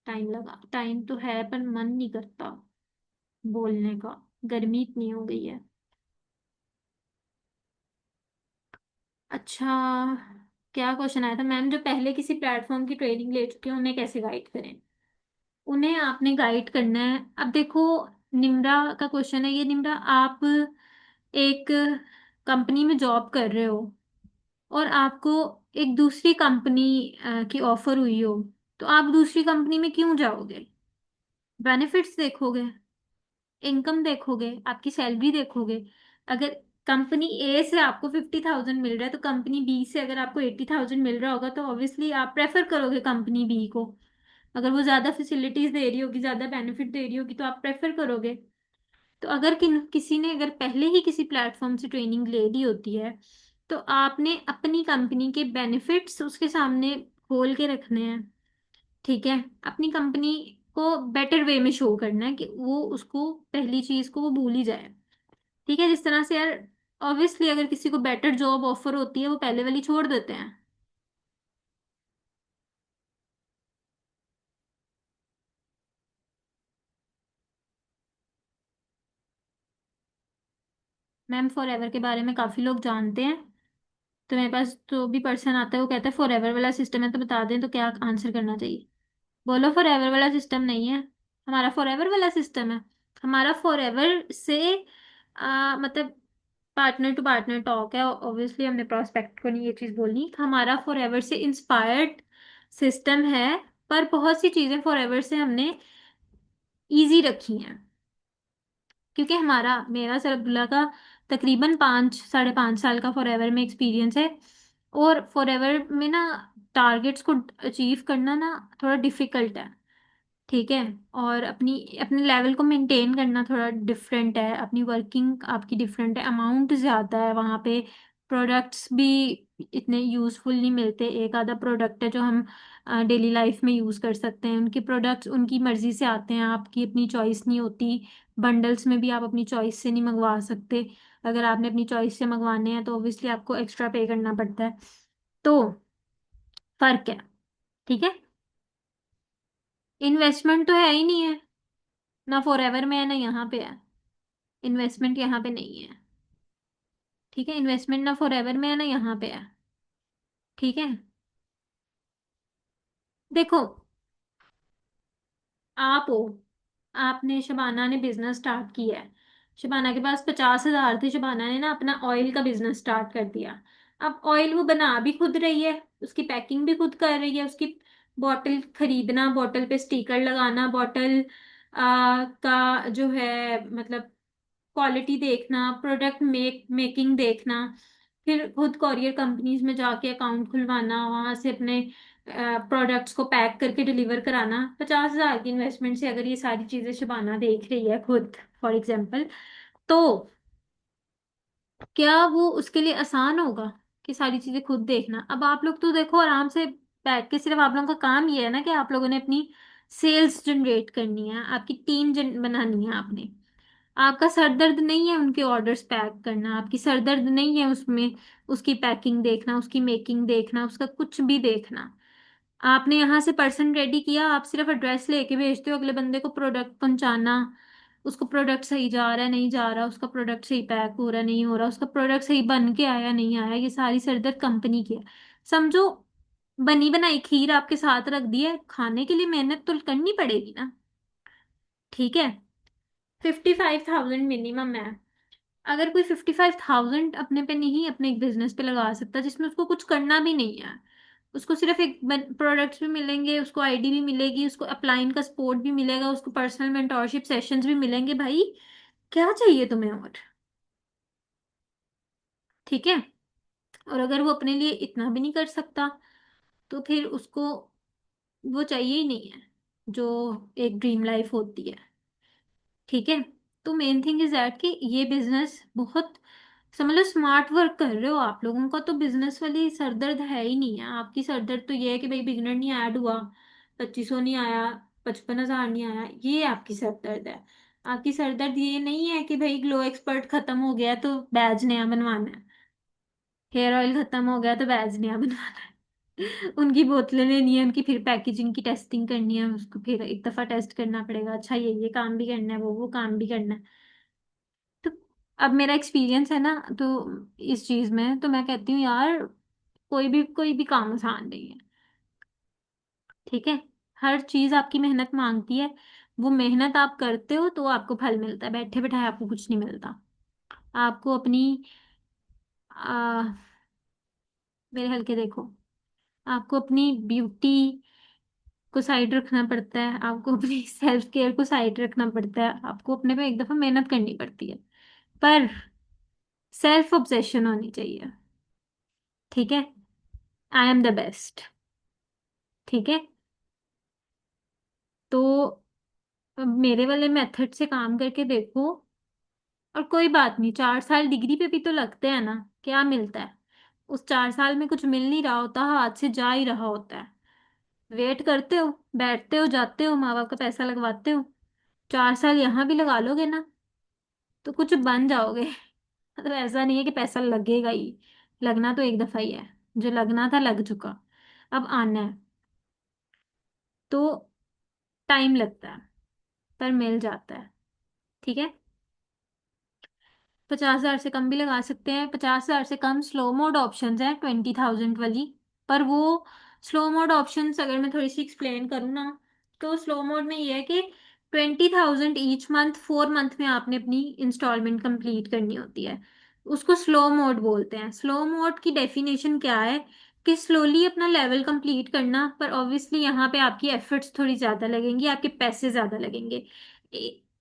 टाइम लगा, टाइम तो है पर मन नहीं करता बोलने का, गर्मी इतनी हो गई है। अच्छा, क्या क्वेश्चन आया था मैम, जो पहले किसी प्लेटफॉर्म की ट्रेनिंग ले चुके हैं उन्हें कैसे गाइड करें? उन्हें आपने गाइड करना है। अब देखो, निम्रा का क्वेश्चन है ये, निम्रा आप एक कंपनी में जॉब कर रहे हो और आपको एक दूसरी कंपनी की ऑफर हुई हो, तो आप दूसरी कंपनी में क्यों जाओगे? बेनिफिट्स देखोगे, इनकम देखोगे, आपकी सैलरी देखोगे। अगर कंपनी ए से आपको 50,000 मिल रहा है, तो कंपनी बी से अगर आपको 80,000 मिल रहा होगा, तो ऑब्वियसली आप प्रेफर करोगे कंपनी बी को। अगर वो ज्यादा फैसिलिटीज दे रही होगी, ज्यादा बेनिफिट दे रही होगी, तो आप प्रेफर करोगे। तो अगर किसी ने अगर पहले ही किसी प्लेटफॉर्म से ट्रेनिंग ले ली होती है, तो आपने अपनी कंपनी के बेनिफिट्स उसके सामने खोल के रखने हैं। ठीक है, अपनी कंपनी को बेटर वे में शो करना है कि वो उसको पहली चीज को वो भूल ही जाए। ठीक है, जिस तरह से यार ऑब्वियसली अगर किसी को बेटर जॉब ऑफर होती है, वो पहले वाली छोड़ देते हैं। मैम फॉर एवर के बारे में काफी लोग जानते हैं, तो मेरे पास जो भी पर्सन आता है वो कहता है फॉर एवर वाला सिस्टम है, तो बता दें तो क्या आंसर करना चाहिए। बोलो, फॉर एवर वाला सिस्टम नहीं है। हमारा फॉर एवर वाला सिस्टम है। हमारा फॉर एवर से मतलब पार्टनर टू पार्टनर टॉक है। ऑब्वियसली हमने प्रोस्पेक्ट को नहीं ये चीज़ बोलनी, हमारा फॉर एवर से इंस्पायर्ड सिस्टम है। पर बहुत सी चीज़ें फॉर एवर से हमने इजी रखी हैं, क्योंकि हमारा मेरा सर अब्दुल्ला का तकरीबन 5 साढ़े 5 साल का फॉर एवर में एक्सपीरियंस है। और फॉर एवर में ना टारगेट्स को अचीव करना ना थोड़ा डिफिकल्ट है। ठीक है, और अपनी अपने लेवल को मेंटेन करना थोड़ा डिफरेंट है, अपनी वर्किंग आपकी डिफरेंट है, अमाउंट ज़्यादा है वहाँ पे। प्रोडक्ट्स भी इतने यूज़फुल नहीं मिलते। एक आधा प्रोडक्ट है जो हम डेली लाइफ में यूज़ कर सकते हैं, उनके प्रोडक्ट्स उनकी मर्ज़ी से आते हैं, आपकी अपनी चॉइस नहीं होती। बंडल्स में भी आप अपनी चॉइस से नहीं मंगवा सकते। अगर आपने अपनी चॉइस से मंगवाने हैं तो ऑब्वियसली आपको एक्स्ट्रा पे करना पड़ता है। तो फ़र्क है। ठीक है, इन्वेस्टमेंट तो है ही नहीं है, ना फॉर एवर में है ना यहाँ पे है। इन्वेस्टमेंट यहाँ पे नहीं है। ठीक है, इन्वेस्टमेंट ना फॉर एवर में है ना यहाँ पे है। ठीक है, देखो, आप हो, आपने शबाना ने बिजनेस स्टार्ट किया है। शबाना के पास 50,000 थे, शबाना ने ना अपना ऑयल का बिजनेस स्टार्ट कर दिया। अब ऑयल वो बना भी खुद रही है, उसकी पैकिंग भी खुद कर रही है, उसकी बॉटल खरीदना, बॉटल पे स्टिकर लगाना, बॉटल का जो है मतलब क्वालिटी देखना, प्रोडक्ट मेकिंग देखना, फिर खुद कॉरियर कंपनीज में जाके अकाउंट खुलवाना, वहां से अपने प्रोडक्ट्स को पैक करके डिलीवर कराना। 50,000 की इन्वेस्टमेंट से अगर ये सारी चीजें शबाना देख रही है खुद, फॉर एग्जाम्पल, तो क्या वो उसके लिए आसान होगा कि सारी चीजें खुद देखना? अब आप लोग तो देखो आराम से बैठ के, सिर्फ आप लोगों का काम ये है ना कि आप लोगों ने अपनी सेल्स जनरेट करनी है, आपकी टीम बनानी है आपने। आपका सर दर्द नहीं है उनके ऑर्डर्स पैक करना, आपकी सर दर्द नहीं है उसमें उसकी पैकिंग देखना, उसकी मेकिंग देखना, उसका कुछ भी देखना। आपने यहाँ से पर्सन रेडी किया, आप सिर्फ एड्रेस लेके भेजते हो अगले बंदे को प्रोडक्ट पहुंचाना। उसको प्रोडक्ट सही जा रहा है नहीं जा रहा, उसका प्रोडक्ट सही पैक हो रहा है नहीं हो रहा, उसका प्रोडक्ट सही बन के आया नहीं आया, ये सारी सरदर्द कंपनी की है। समझो, बनी बनाई खीर आपके साथ रख दी है, खाने के लिए मेहनत तो करनी पड़ेगी ना। ठीक है, 55,000 मिनिमम है। अगर कोई 55,000 अपने पे नहीं, अपने एक बिजनेस पे लगा सकता जिसमें उसको कुछ करना भी नहीं है, उसको सिर्फ एक प्रोडक्ट्स भी मिलेंगे, उसको आईडी भी मिलेगी, उसको अपलाइन का सपोर्ट भी मिलेगा, उसको पर्सनल मेंटोरशिप सेशंस भी मिलेंगे, भाई क्या चाहिए तुम्हें और? ठीक है, और अगर वो अपने लिए इतना भी नहीं कर सकता, तो फिर उसको वो चाहिए ही नहीं है जो एक ड्रीम लाइफ होती है। ठीक है, तो मेन थिंग इज दैट कि ये बिजनेस बहुत समझ लो स्मार्ट वर्क कर रहे हो आप। लोगों का तो बिजनेस वाली सरदर्द है ही नहीं है। आपकी सरदर्द तो ये है कि भाई बिगनर नहीं ऐड हुआ, 2500 नहीं आया, 55,000 नहीं आया, ये आपकी सरदर्द है। आपकी सरदर्द ये नहीं है कि भाई ग्लो एक्सपर्ट खत्म हो गया तो बैज नया बनवाना है, हेयर ऑयल खत्म हो गया तो बैज नया बनवाना है। उनकी बोतलें लेनी है, उनकी फिर पैकेजिंग की टेस्टिंग करनी है, उसको फिर एक दफा टेस्ट करना पड़ेगा, अच्छा ये काम भी करना है, वो काम भी करना है। तो अब मेरा एक्सपीरियंस है ना, तो इस चीज में तो मैं कहती हूँ यार, कोई भी काम आसान नहीं है। ठीक है, हर चीज आपकी मेहनत मांगती है। वो मेहनत आप करते हो तो आपको फल मिलता है, बैठे बैठाए आपको कुछ नहीं मिलता। आपको अपनी आ, मेरे हल्के देखो, आपको अपनी ब्यूटी को साइड रखना पड़ता है, आपको अपनी सेल्फ केयर को साइड रखना पड़ता है, आपको अपने पे एक दफा मेहनत करनी पड़ती है। पर सेल्फ ऑब्सेशन होनी चाहिए। ठीक है। I am the best. ठीक है। तो अब मेरे वाले मेथड से काम करके देखो। और कोई बात नहीं, 4 साल डिग्री पे भी तो लगते हैं ना, क्या मिलता है? उस 4 साल में कुछ मिल नहीं रहा होता, हाथ से जा ही रहा होता है। वेट करते हो, बैठते हो, जाते हो, माँ बाप का पैसा लगवाते हो। 4 साल यहाँ भी लगा लोगे ना, तो कुछ बन जाओगे। मतलब ऐसा नहीं है कि पैसा लगेगा ही। लगना तो एक दफा ही है। जो लगना था लग चुका। अब आना है। तो टाइम लगता है, पर मिल जाता है। ठीक है। 50,000 से कम भी लगा सकते हैं। 50,000 से कम स्लो मोड ऑप्शंस हैं 20,000 वाली। पर वो स्लो मोड ऑप्शंस अगर मैं थोड़ी सी एक्सप्लेन करूँ ना, तो स्लो मोड में ये है कि 20,000 ईच मंथ 4 मंथ में आपने अपनी इंस्टॉलमेंट कंप्लीट करनी होती है। उसको स्लो मोड बोलते हैं। स्लो मोड की डेफिनेशन क्या है? कि स्लोली अपना लेवल कंप्लीट करना, पर ऑब्वियसली यहाँ पे आपकी एफर्ट्स थोड़ी ज़्यादा लगेंगी, आपके पैसे ज़्यादा लगेंगे।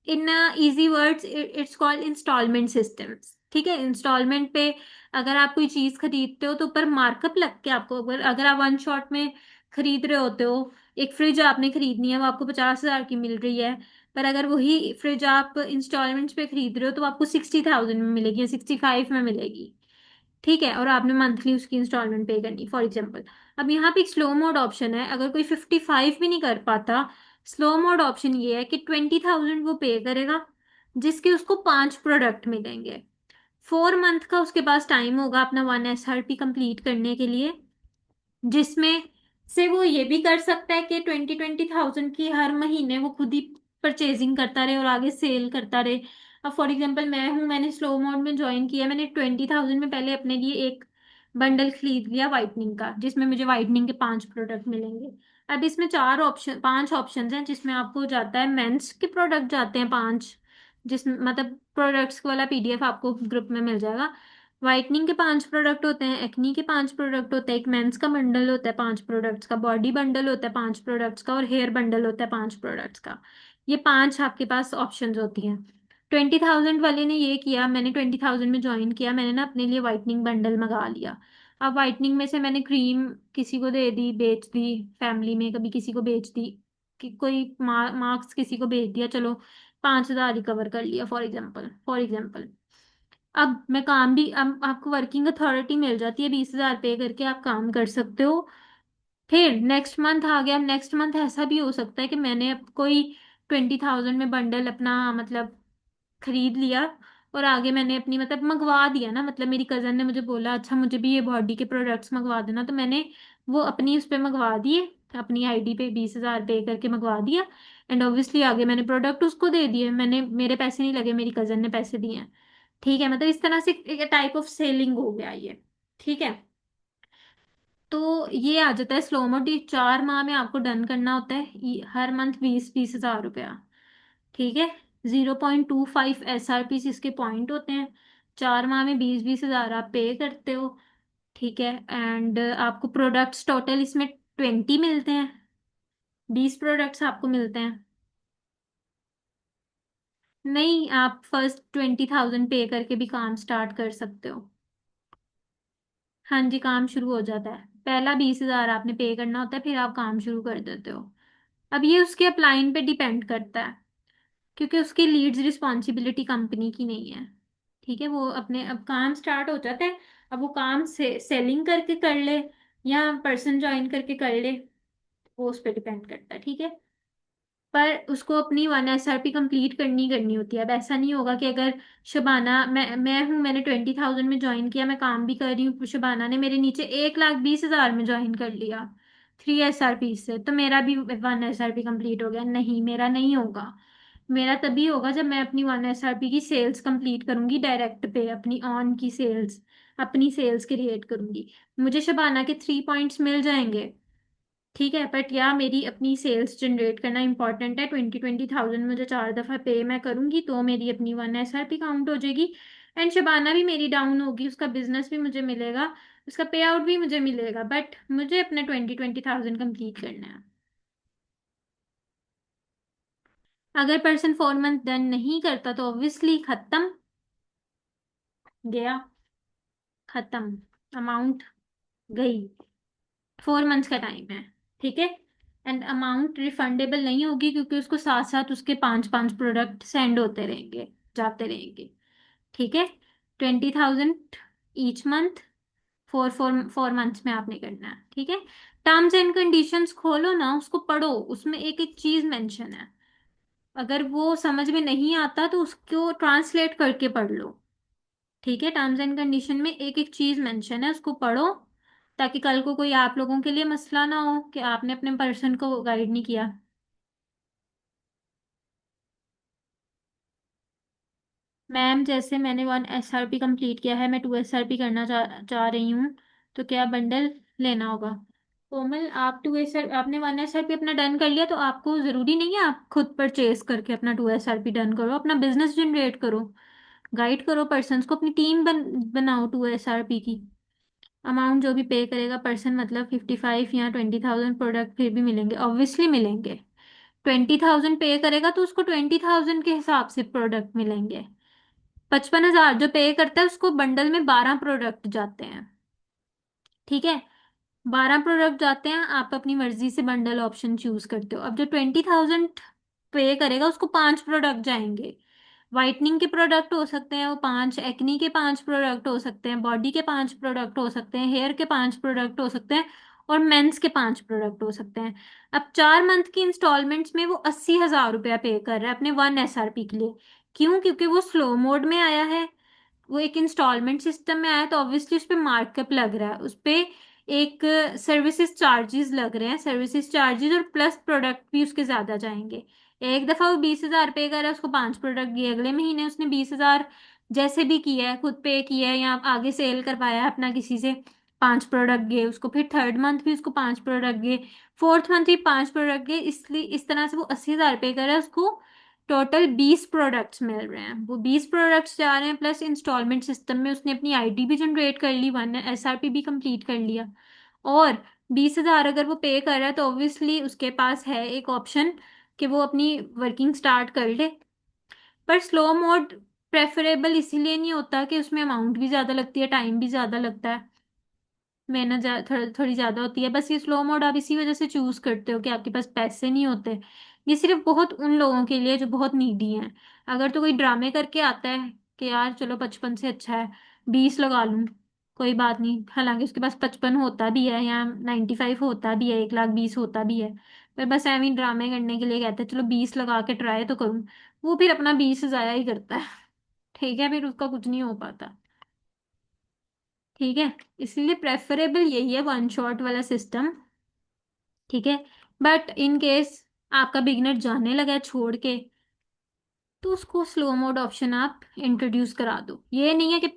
In easy words it's called instalment systems. ठीक है। इंस्टॉलमेंट पे अगर आप कोई चीज खरीदते हो तो ऊपर मार्कअप लग के आपको, अगर अगर आप वन शॉट में खरीद रहे होते हो, एक फ्रिज आपने खरीदनी है, वो आपको 50,000 की मिल रही है। पर अगर वही फ्रिज आप इंस्टॉलमेंट्स पे खरीद रहे हो तो आपको 60,000 में मिलेगी या 65 में मिलेगी। ठीक है। और आपने मंथली उसकी इंस्टॉलमेंट पे करनी, फॉर एग्जाम्पल। अब यहाँ पे एक स्लो मोड ऑप्शन है, अगर कोई 55 भी नहीं कर पाता, स्लो मोड ऑप्शन ये है कि 20,000 वो पे करेगा, जिसके उसको 5 प्रोडक्ट मिलेंगे। 4 मंथ का उसके पास टाइम होगा अपना 1 SRP कंप्लीट करने के लिए, जिसमें से वो ये भी कर सकता है कि 20,000 की हर महीने वो खुद ही परचेजिंग करता रहे और आगे सेल करता रहे। अब फॉर एग्जांपल मैं हूँ, मैंने स्लो मोड में ज्वाइन किया, मैंने 20,000 में पहले अपने लिए एक बंडल खरीद लिया वाइटनिंग का, जिसमें मुझे वाइटनिंग के 5 प्रोडक्ट मिलेंगे। अब इसमें 5 ऑप्शन हैं, जिसमें आपको जाता है मेंस के प्रोडक्ट जाते हैं 5, जिस मतलब प्रोडक्ट्स वाला PDF आपको ग्रुप में मिल जाएगा। व्हाइटनिंग के 5 प्रोडक्ट होते हैं, एक्नी के 5 प्रोडक्ट होते हैं, एक मेंस का बंडल होता है 5 प्रोडक्ट्स का, बॉडी बंडल होता है 5 प्रोडक्ट्स का, और हेयर बंडल होता है 5 प्रोडक्ट्स का। ये 5 आपके पास ऑप्शंस होती हैं। 20,000 वाले ने ये किया, मैंने 20,000 में ज्वाइन किया, मैंने ना अपने लिए व्हाइटनिंग बंडल मंगा लिया। अब व्हाइटनिंग में से मैंने क्रीम किसी को दे दी, बेच दी, फैमिली में कभी किसी को बेच दी, कि कोई मार्क्स किसी को भेज दिया, चलो 5,000 रिकवर कर लिया, फॉर एग्जाम्पल। अब मैं काम भी, अब आपको वर्किंग अथॉरिटी मिल जाती है, 20,000 पे करके आप काम कर सकते हो। फिर नेक्स्ट मंथ आ गया। नेक्स्ट मंथ ऐसा भी हो सकता है कि मैंने अब कोई 20,000 में बंडल अपना मतलब खरीद लिया, और आगे मैंने अपनी मतलब मंगवा दिया ना, मतलब मेरी कजन ने मुझे बोला अच्छा मुझे भी ये बॉडी के प्रोडक्ट्स मंगवा देना, तो मैंने वो अपनी उस पर मंगवा दिए, अपनी आईडी पे 20,000 पे करके मंगवा दिया। एंड ऑब्वियसली आगे मैंने प्रोडक्ट उसको दे दिए, मैंने, मेरे पैसे नहीं लगे, मेरी कजन ने पैसे दिए हैं। ठीक है। मतलब इस तरह से एक टाइप ऑफ सेलिंग हो गया ये। ठीक है। तो ये आ जाता है स्लो मोड। ये 4 माह में आपको डन करना होता है, हर मंथ 20-20 हज़ार रुपया। ठीक है। 0.25 SRP इसके पॉइंट होते हैं। 4 माह में 20-20 हज़ार आप पे करते हो। ठीक है। एंड आपको प्रोडक्ट्स टोटल इसमें 20 मिलते हैं, 20 प्रोडक्ट्स आपको मिलते हैं। नहीं, आप फर्स्ट 20,000 पे करके भी काम स्टार्ट कर सकते हो। हाँ जी, काम शुरू हो जाता है। पहला 20,000 आपने पे करना होता है, फिर आप काम शुरू कर देते हो। अब ये उसके अपलाइन पे डिपेंड करता है, क्योंकि उसकी लीड्स रिस्पॉन्सिबिलिटी कंपनी की नहीं है। ठीक है। वो अपने, अब काम स्टार्ट हो जाता है। अब वो काम से सेलिंग करके कर ले या पर्सन ज्वाइन करके कर ले, वो उस पर डिपेंड करता है। ठीक है। पर उसको अपनी 1 SRP कंप्लीट करनी करनी होती है। अब ऐसा नहीं होगा कि अगर शबाना, मैं हूँ, मैंने 20,000 में ज्वाइन किया, मैं काम भी कर रही हूँ, शबाना ने मेरे नीचे 1,20,000 में ज्वाइन कर लिया 3 SRP से, तो मेरा भी 1 SRP कंप्लीट हो गया। नहीं, मेरा नहीं होगा। मेरा तभी होगा जब मैं अपनी 1 SRP की सेल्स कंप्लीट करूंगी, डायरेक्ट पे अपनी ऑन की सेल्स, अपनी सेल्स क्रिएट करूंगी। मुझे शबाना के 3 पॉइंट्स मिल जाएंगे। ठीक है। बट या मेरी अपनी सेल्स जनरेट करना इंपॉर्टेंट है। 20,000 मुझे 4 दफा पे मैं करूंगी तो मेरी अपनी 1 SRP काउंट हो जाएगी। एंड शबाना भी मेरी डाउन होगी, उसका बिजनेस भी मुझे मिलेगा, उसका पे आउट भी मुझे मिलेगा, बट मुझे अपने 20,000 कंप्लीट करना है। अगर पर्सन 4 मंथ डन नहीं करता तो ऑब्वियसली खत्म। गया, खत्म, अमाउंट गई। 4 मंथ्स का टाइम है, ठीक है। एंड अमाउंट रिफंडेबल नहीं होगी, क्योंकि उसको साथ साथ उसके 5-5 प्रोडक्ट सेंड होते रहेंगे, जाते रहेंगे, ठीक है। 20,000 ईच मंथ, 4 4 4 मंथ्स में आपने करना है, ठीक है। टर्म्स एंड कंडीशंस खोलो ना, उसको पढ़ो, उसमें एक एक चीज मेंशन है। अगर वो समझ में नहीं आता तो उसको ट्रांसलेट करके पढ़ लो, ठीक है। टर्म्स एंड कंडीशन में एक एक चीज मेंशन है, उसको पढ़ो, ताकि कल को कोई आप लोगों के लिए मसला ना हो कि आपने अपने पर्सन को गाइड नहीं किया। मैम, जैसे मैंने 1 SRP कंप्लीट किया है, मैं 2 SRP करना चाह रही हूँ, तो क्या बंडल लेना होगा? कोमल, आप 2 SR आपने 1 SRP अपना डन कर लिया, तो आपको जरूरी नहीं है आप खुद परचेज करके अपना 2 SRP डन करो, अपना बिजनेस जनरेट करो, गाइड करो पर्सन्स को, अपनी टीम बनाओ 2 SRP की। अमाउंट जो भी पे करेगा पर्सन, मतलब 55 या 20,000 प्रोडक्ट फिर भी मिलेंगे, ऑब्वियसली मिलेंगे। 20,000 पे करेगा तो उसको 20,000 के हिसाब से प्रोडक्ट मिलेंगे। 55,000 जो पे करता है उसको बंडल में 12 प्रोडक्ट जाते हैं, ठीक है। 12 प्रोडक्ट जाते हैं, आप अपनी मर्जी से बंडल ऑप्शन चूज करते हो। अब जो 20,000 पे करेगा उसको 5 प्रोडक्ट जाएंगे। वाइटनिंग के प्रोडक्ट हो सकते हैं वो 5, एक्नी के 5 प्रोडक्ट हो सकते हैं, बॉडी के 5 प्रोडक्ट हो सकते हैं, हेयर के 5 प्रोडक्ट हो सकते हैं, और मेंस के 5 प्रोडक्ट हो सकते हैं। अब 4 मंथ की इंस्टॉलमेंट्स में वो 80,000 रुपया पे कर रहा है अपने 1 SRP के लिए। क्यों? क्योंकि वो स्लो मोड में आया है, वो एक इंस्टॉलमेंट सिस्टम में आया, तो ऑब्वियसली उस पर मार्कअप लग रहा है, उस पे एक सर्विसेज चार्जेस लग रहे हैं, सर्विसेज चार्जेस और प्लस प्रोडक्ट भी उसके ज्यादा जाएंगे। एक दफा वो 20,000 पे कर रहा है, उसको 5 प्रोडक्ट दिए, अगले महीने उसने 20,000 जैसे भी किया है, खुद पे किया है या आगे सेल करवाया है अपना किसी से, 5 प्रोडक्ट गए उसको, फिर थर्ड मंथ भी उसको 5 प्रोडक्ट गए, फोर्थ मंथ भी 5 प्रोडक्ट गए, इसलिए इस तरह से वो 80,000 पे कर रहा है, उसको टोटल 20 प्रोडक्ट्स मिल रहे हैं, वो 20 प्रोडक्ट्स जा रहे हैं, प्लस इंस्टॉलमेंट सिस्टम में उसने अपनी आईडी भी जनरेट कर ली, 1 SRP भी कंप्लीट कर लिया, और 20,000 अगर वो पे कर रहा है तो ऑब्वियसली उसके पास है एक ऑप्शन कि वो अपनी वर्किंग स्टार्ट कर ले। पर स्लो मोड प्रेफरेबल इसीलिए नहीं होता कि उसमें अमाउंट भी ज़्यादा लगती है, टाइम भी ज़्यादा लगता है, मेहनत थोड़ी ज़्यादा होती है। बस ये स्लो मोड आप इसी वजह से चूज़ करते हो कि आपके पास पैसे नहीं होते। ये सिर्फ बहुत उन लोगों के लिए जो बहुत नीडी हैं। अगर तो कोई ड्रामे करके आता है कि यार चलो 55 से अच्छा है 20 लगा लूँ, कोई बात नहीं, हालांकि उसके पास 55 होता भी है या 95 होता भी है, 1,20,000 होता भी है, पर बस ऐਵੇਂ ही ड्रामे करने के लिए कहते हैं चलो 20 लगा के ट्राई तो करूँ, वो फिर अपना 20 ज़ाया ही करता है, ठीक है, फिर उसका कुछ नहीं हो पाता, ठीक है। इसलिए प्रेफरेबल यही है, वन शॉट वाला सिस्टम, ठीक है। बट इन केस आपका बिगनर जाने लगा है छोड़ के, तो उसको स्लो मोड ऑप्शन आप इंट्रोड्यूस करा दो। ये नहीं है कि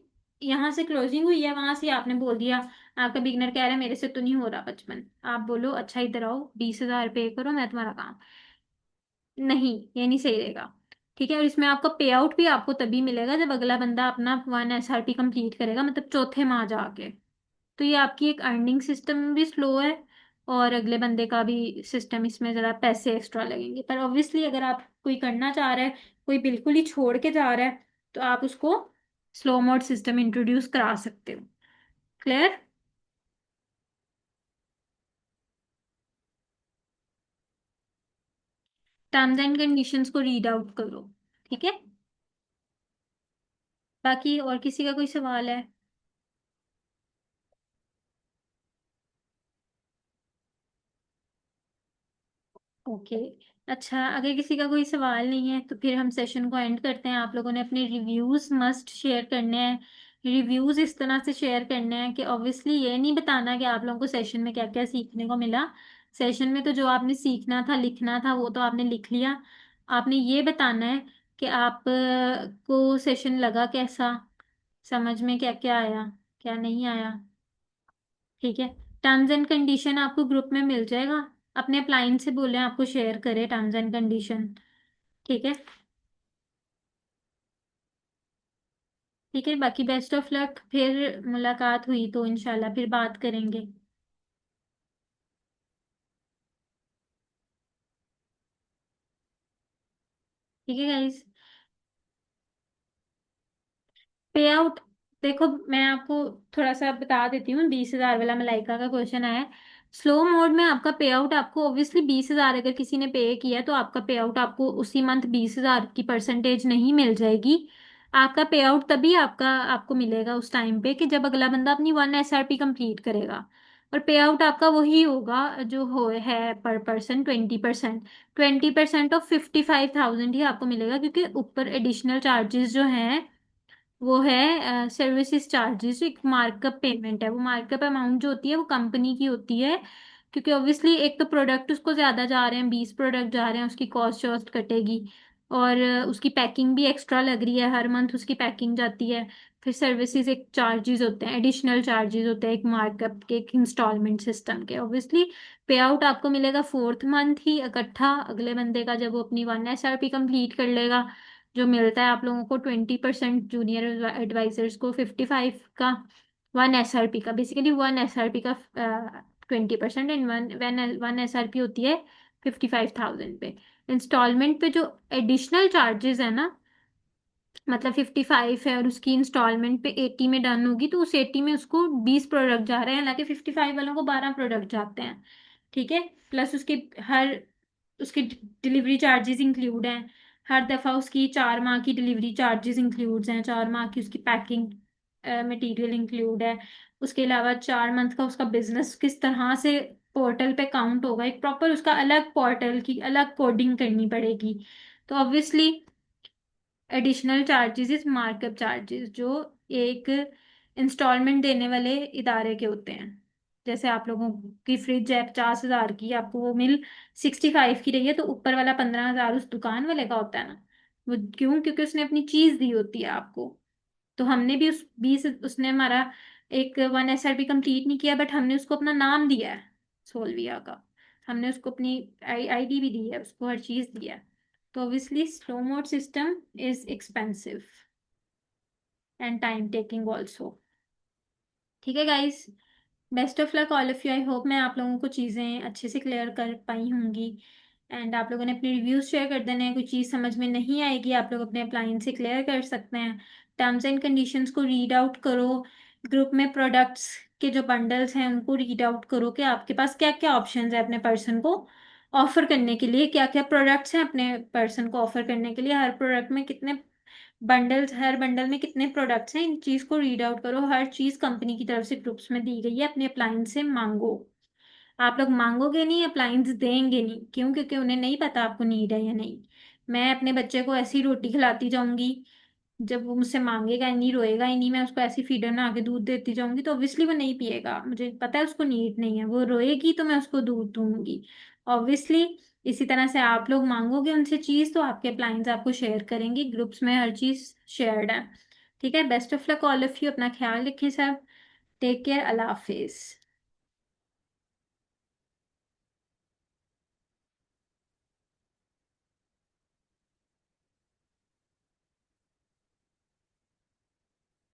यहाँ से क्लोजिंग हुई है, वहां से आपने बोल दिया, आपका बिगनर कह रहा है मेरे से तो नहीं हो रहा 55, आप बोलो अच्छा इधर आओ 20,000 पे करो, मैं तुम्हारा काम, नहीं, ये नहीं सही रहेगा, ठीक है। और इसमें आपका पे आउट भी आपको तभी मिलेगा जब अगला बंदा अपना 1 SRP कंप्लीट करेगा, मतलब चौथे माह जाके। तो ये आपकी एक अर्निंग सिस्टम भी स्लो है, और अगले बंदे का भी सिस्टम, इसमें ज़रा पैसे एक्स्ट्रा लगेंगे। पर ऑब्वियसली अगर आप कोई करना चाह रहा है, कोई बिल्कुल ही छोड़ के जा रहा है, तो आप उसको स्लो मोड सिस्टम इंट्रोड्यूस करा सकते हो। क्लियर? टर्म्स एंड कंडीशंस को रीड आउट करो, ठीक है। बाकी और किसी का कोई सवाल है? ओके, अच्छा, अगर किसी का कोई सवाल नहीं है तो फिर हम सेशन को एंड करते हैं। आप लोगों ने अपने रिव्यूज मस्ट शेयर करने हैं, रिव्यूज इस तरह से शेयर करने हैं कि ऑब्वियसली ये नहीं बताना कि आप लोगों को सेशन में क्या क्या सीखने को मिला। सेशन में तो जो आपने सीखना था, लिखना था, वो तो आपने लिख लिया। आपने ये बताना है कि आप को सेशन लगा कैसा, समझ में क्या क्या आया, क्या नहीं आया, ठीक है। टर्म्स एंड कंडीशन आपको ग्रुप में मिल जाएगा, अपने क्लाइंट से बोले आपको शेयर करे टर्म्स एंड कंडीशन, ठीक है। ठीक है, बाकी बेस्ट ऑफ लक, फिर मुलाकात हुई तो इंशाल्लाह फिर बात करेंगे। ठीक है गाइस। पे आउट देखो मैं आपको थोड़ा सा बता देती हूँ, 20,000 वाला मलाइका का क्वेश्चन आया है। स्लो मोड में आपका पे आउट आपको ऑब्वियसली 20,000 अगर किसी ने पे किया तो आपका पे आउट आपको उसी मंथ 20,000 की परसेंटेज नहीं मिल जाएगी। आपका पे आउट तभी आपको मिलेगा उस टाइम पे कि जब अगला बंदा अपनी 1 SRP कंप्लीट करेगा। और पे आउट आपका वही होगा जो हो है पर पर्सन 20%। 20% ऑफ 55,000 ही आपको मिलेगा, क्योंकि ऊपर एडिशनल चार्जेस जो हैं वो है सर्विसेज चार्जेस, एक मार्कअप पेमेंट है। वो मार्कअप अमाउंट जो होती है वो कंपनी की होती है, क्योंकि ऑब्वियसली एक तो प्रोडक्ट उसको ज़्यादा जा रहे हैं, 20 प्रोडक्ट जा रहे हैं, उसकी कॉस्ट वॉस्ट कटेगी। और उसकी पैकिंग भी एक्स्ट्रा लग रही है, हर मंथ उसकी पैकिंग जाती है। फिर सर्विसेज एक चार्जेस होते हैं, एडिशनल चार्जेस होते हैं एक मार्कअप के, एक इंस्टॉलमेंट सिस्टम के। ऑब्वियसली पे आउट आपको मिलेगा 4th मंथ ही इकट्ठा, अगले बंदे का जब वो अपनी 1 SRP कंप्लीट कर लेगा। जो मिलता है आप लोगों को 20%, जूनियर एडवाइजर्स को 55 का, 1 SRP का, बेसिकली 1 SRP का 20%, एंड वन SRP होती है 55,000 पे। इंस्टॉलमेंट पे जो एडिशनल चार्जेस है ना, मतलब 55 है और उसकी इंस्टॉलमेंट पे 80 में डन होगी, तो उस 80 में उसको 20 प्रोडक्ट जा रहे हैं, हालांकि 55 वालों को 12 प्रोडक्ट जाते हैं। ठीक है। प्लस उसके डिलीवरी चार्जेस इंक्लूड हैं। हर दफ़ा उसकी 4 माह की डिलीवरी चार्जेस इंक्लूड हैं, 4 माह की उसकी पैकिंग मटेरियल इंक्लूड है। उसके अलावा 4 मंथ का उसका बिजनेस किस तरह से पोर्टल पे काउंट होगा, एक प्रॉपर उसका अलग पोर्टल की अलग कोडिंग करनी पड़ेगी। तो obviously additional charges is markup charges, जो एक इंस्टॉलमेंट देने वाले इदारे के होते हैं। जैसे आप लोगों की फ्रिज है 50,000 की, आपको वो मिल 65 की रही है, तो ऊपर वाला 15,000 उस दुकान वाले का होता है ना। वो क्यों? क्योंकि उसने अपनी चीज दी होती है आपको। तो हमने भी उस 20, उसने हमारा एक 1 SRP कंप्लीट नहीं किया, बट हमने उसको अपना नाम दिया है सोल्विया का। हमने उसको अपनी आईडी भी दी है, उसको हर चीज दिया है। तो obviously slow mode system is expensive and time taking also. ठीक है guys, best of luck all of you. I hope मैं आप लोगों को चीज़ें अच्छे से क्लियर कर पाई होंगी। एंड आप लोगों ने अपने रिव्यूज शेयर कर देने हैं। कोई चीज़ समझ में नहीं आएगी आप लोग अपने अप्लायंस से क्लियर कर सकते हैं। टर्म्स एंड कंडीशंस को रीड आउट करो। ग्रुप में प्रोडक्ट्स के जो बंडल्स हैं उनको रीड आउट करो कि आपके पास क्या क्या ऑप्शंस है अपने पर्सन को ऑफर करने के लिए, क्या क्या प्रोडक्ट्स हैं अपने पर्सन को ऑफर करने के लिए, हर प्रोडक्ट में कितने बंडल्स, हर बंडल में कितने प्रोडक्ट्स हैं, इन चीज को रीड आउट करो। हर चीज कंपनी की तरफ से ग्रुप्स में दी गई है, अपने अप्लायंस से मांगो। आप लोग मांगोगे नहीं, अप्लायंस देंगे नहीं। क्यों? क्योंकि उन्हें नहीं पता आपको नीड है या नहीं। मैं अपने बच्चे को ऐसी रोटी खिलाती जाऊंगी, जब वो मुझसे मांगेगा ही नहीं, रोएगा ही नहीं, मैं उसको ऐसी फीडर ना आके दूध देती जाऊंगी, तो ऑब्वियसली वो नहीं पिएगा। मुझे पता है उसको नीड नहीं है, वो रोएगी तो मैं उसको दूध दूंगी ऑब्वियसली। इसी तरह से आप लोग मांगोगे उनसे चीज तो आपके अप्लायंस आपको शेयर करेंगे, ग्रुप्स में हर चीज शेयर्ड है। ठीक है। Best of luck all of you, अपना ख्याल रखें सब। टेक केयर, अल्लाह हाफिज।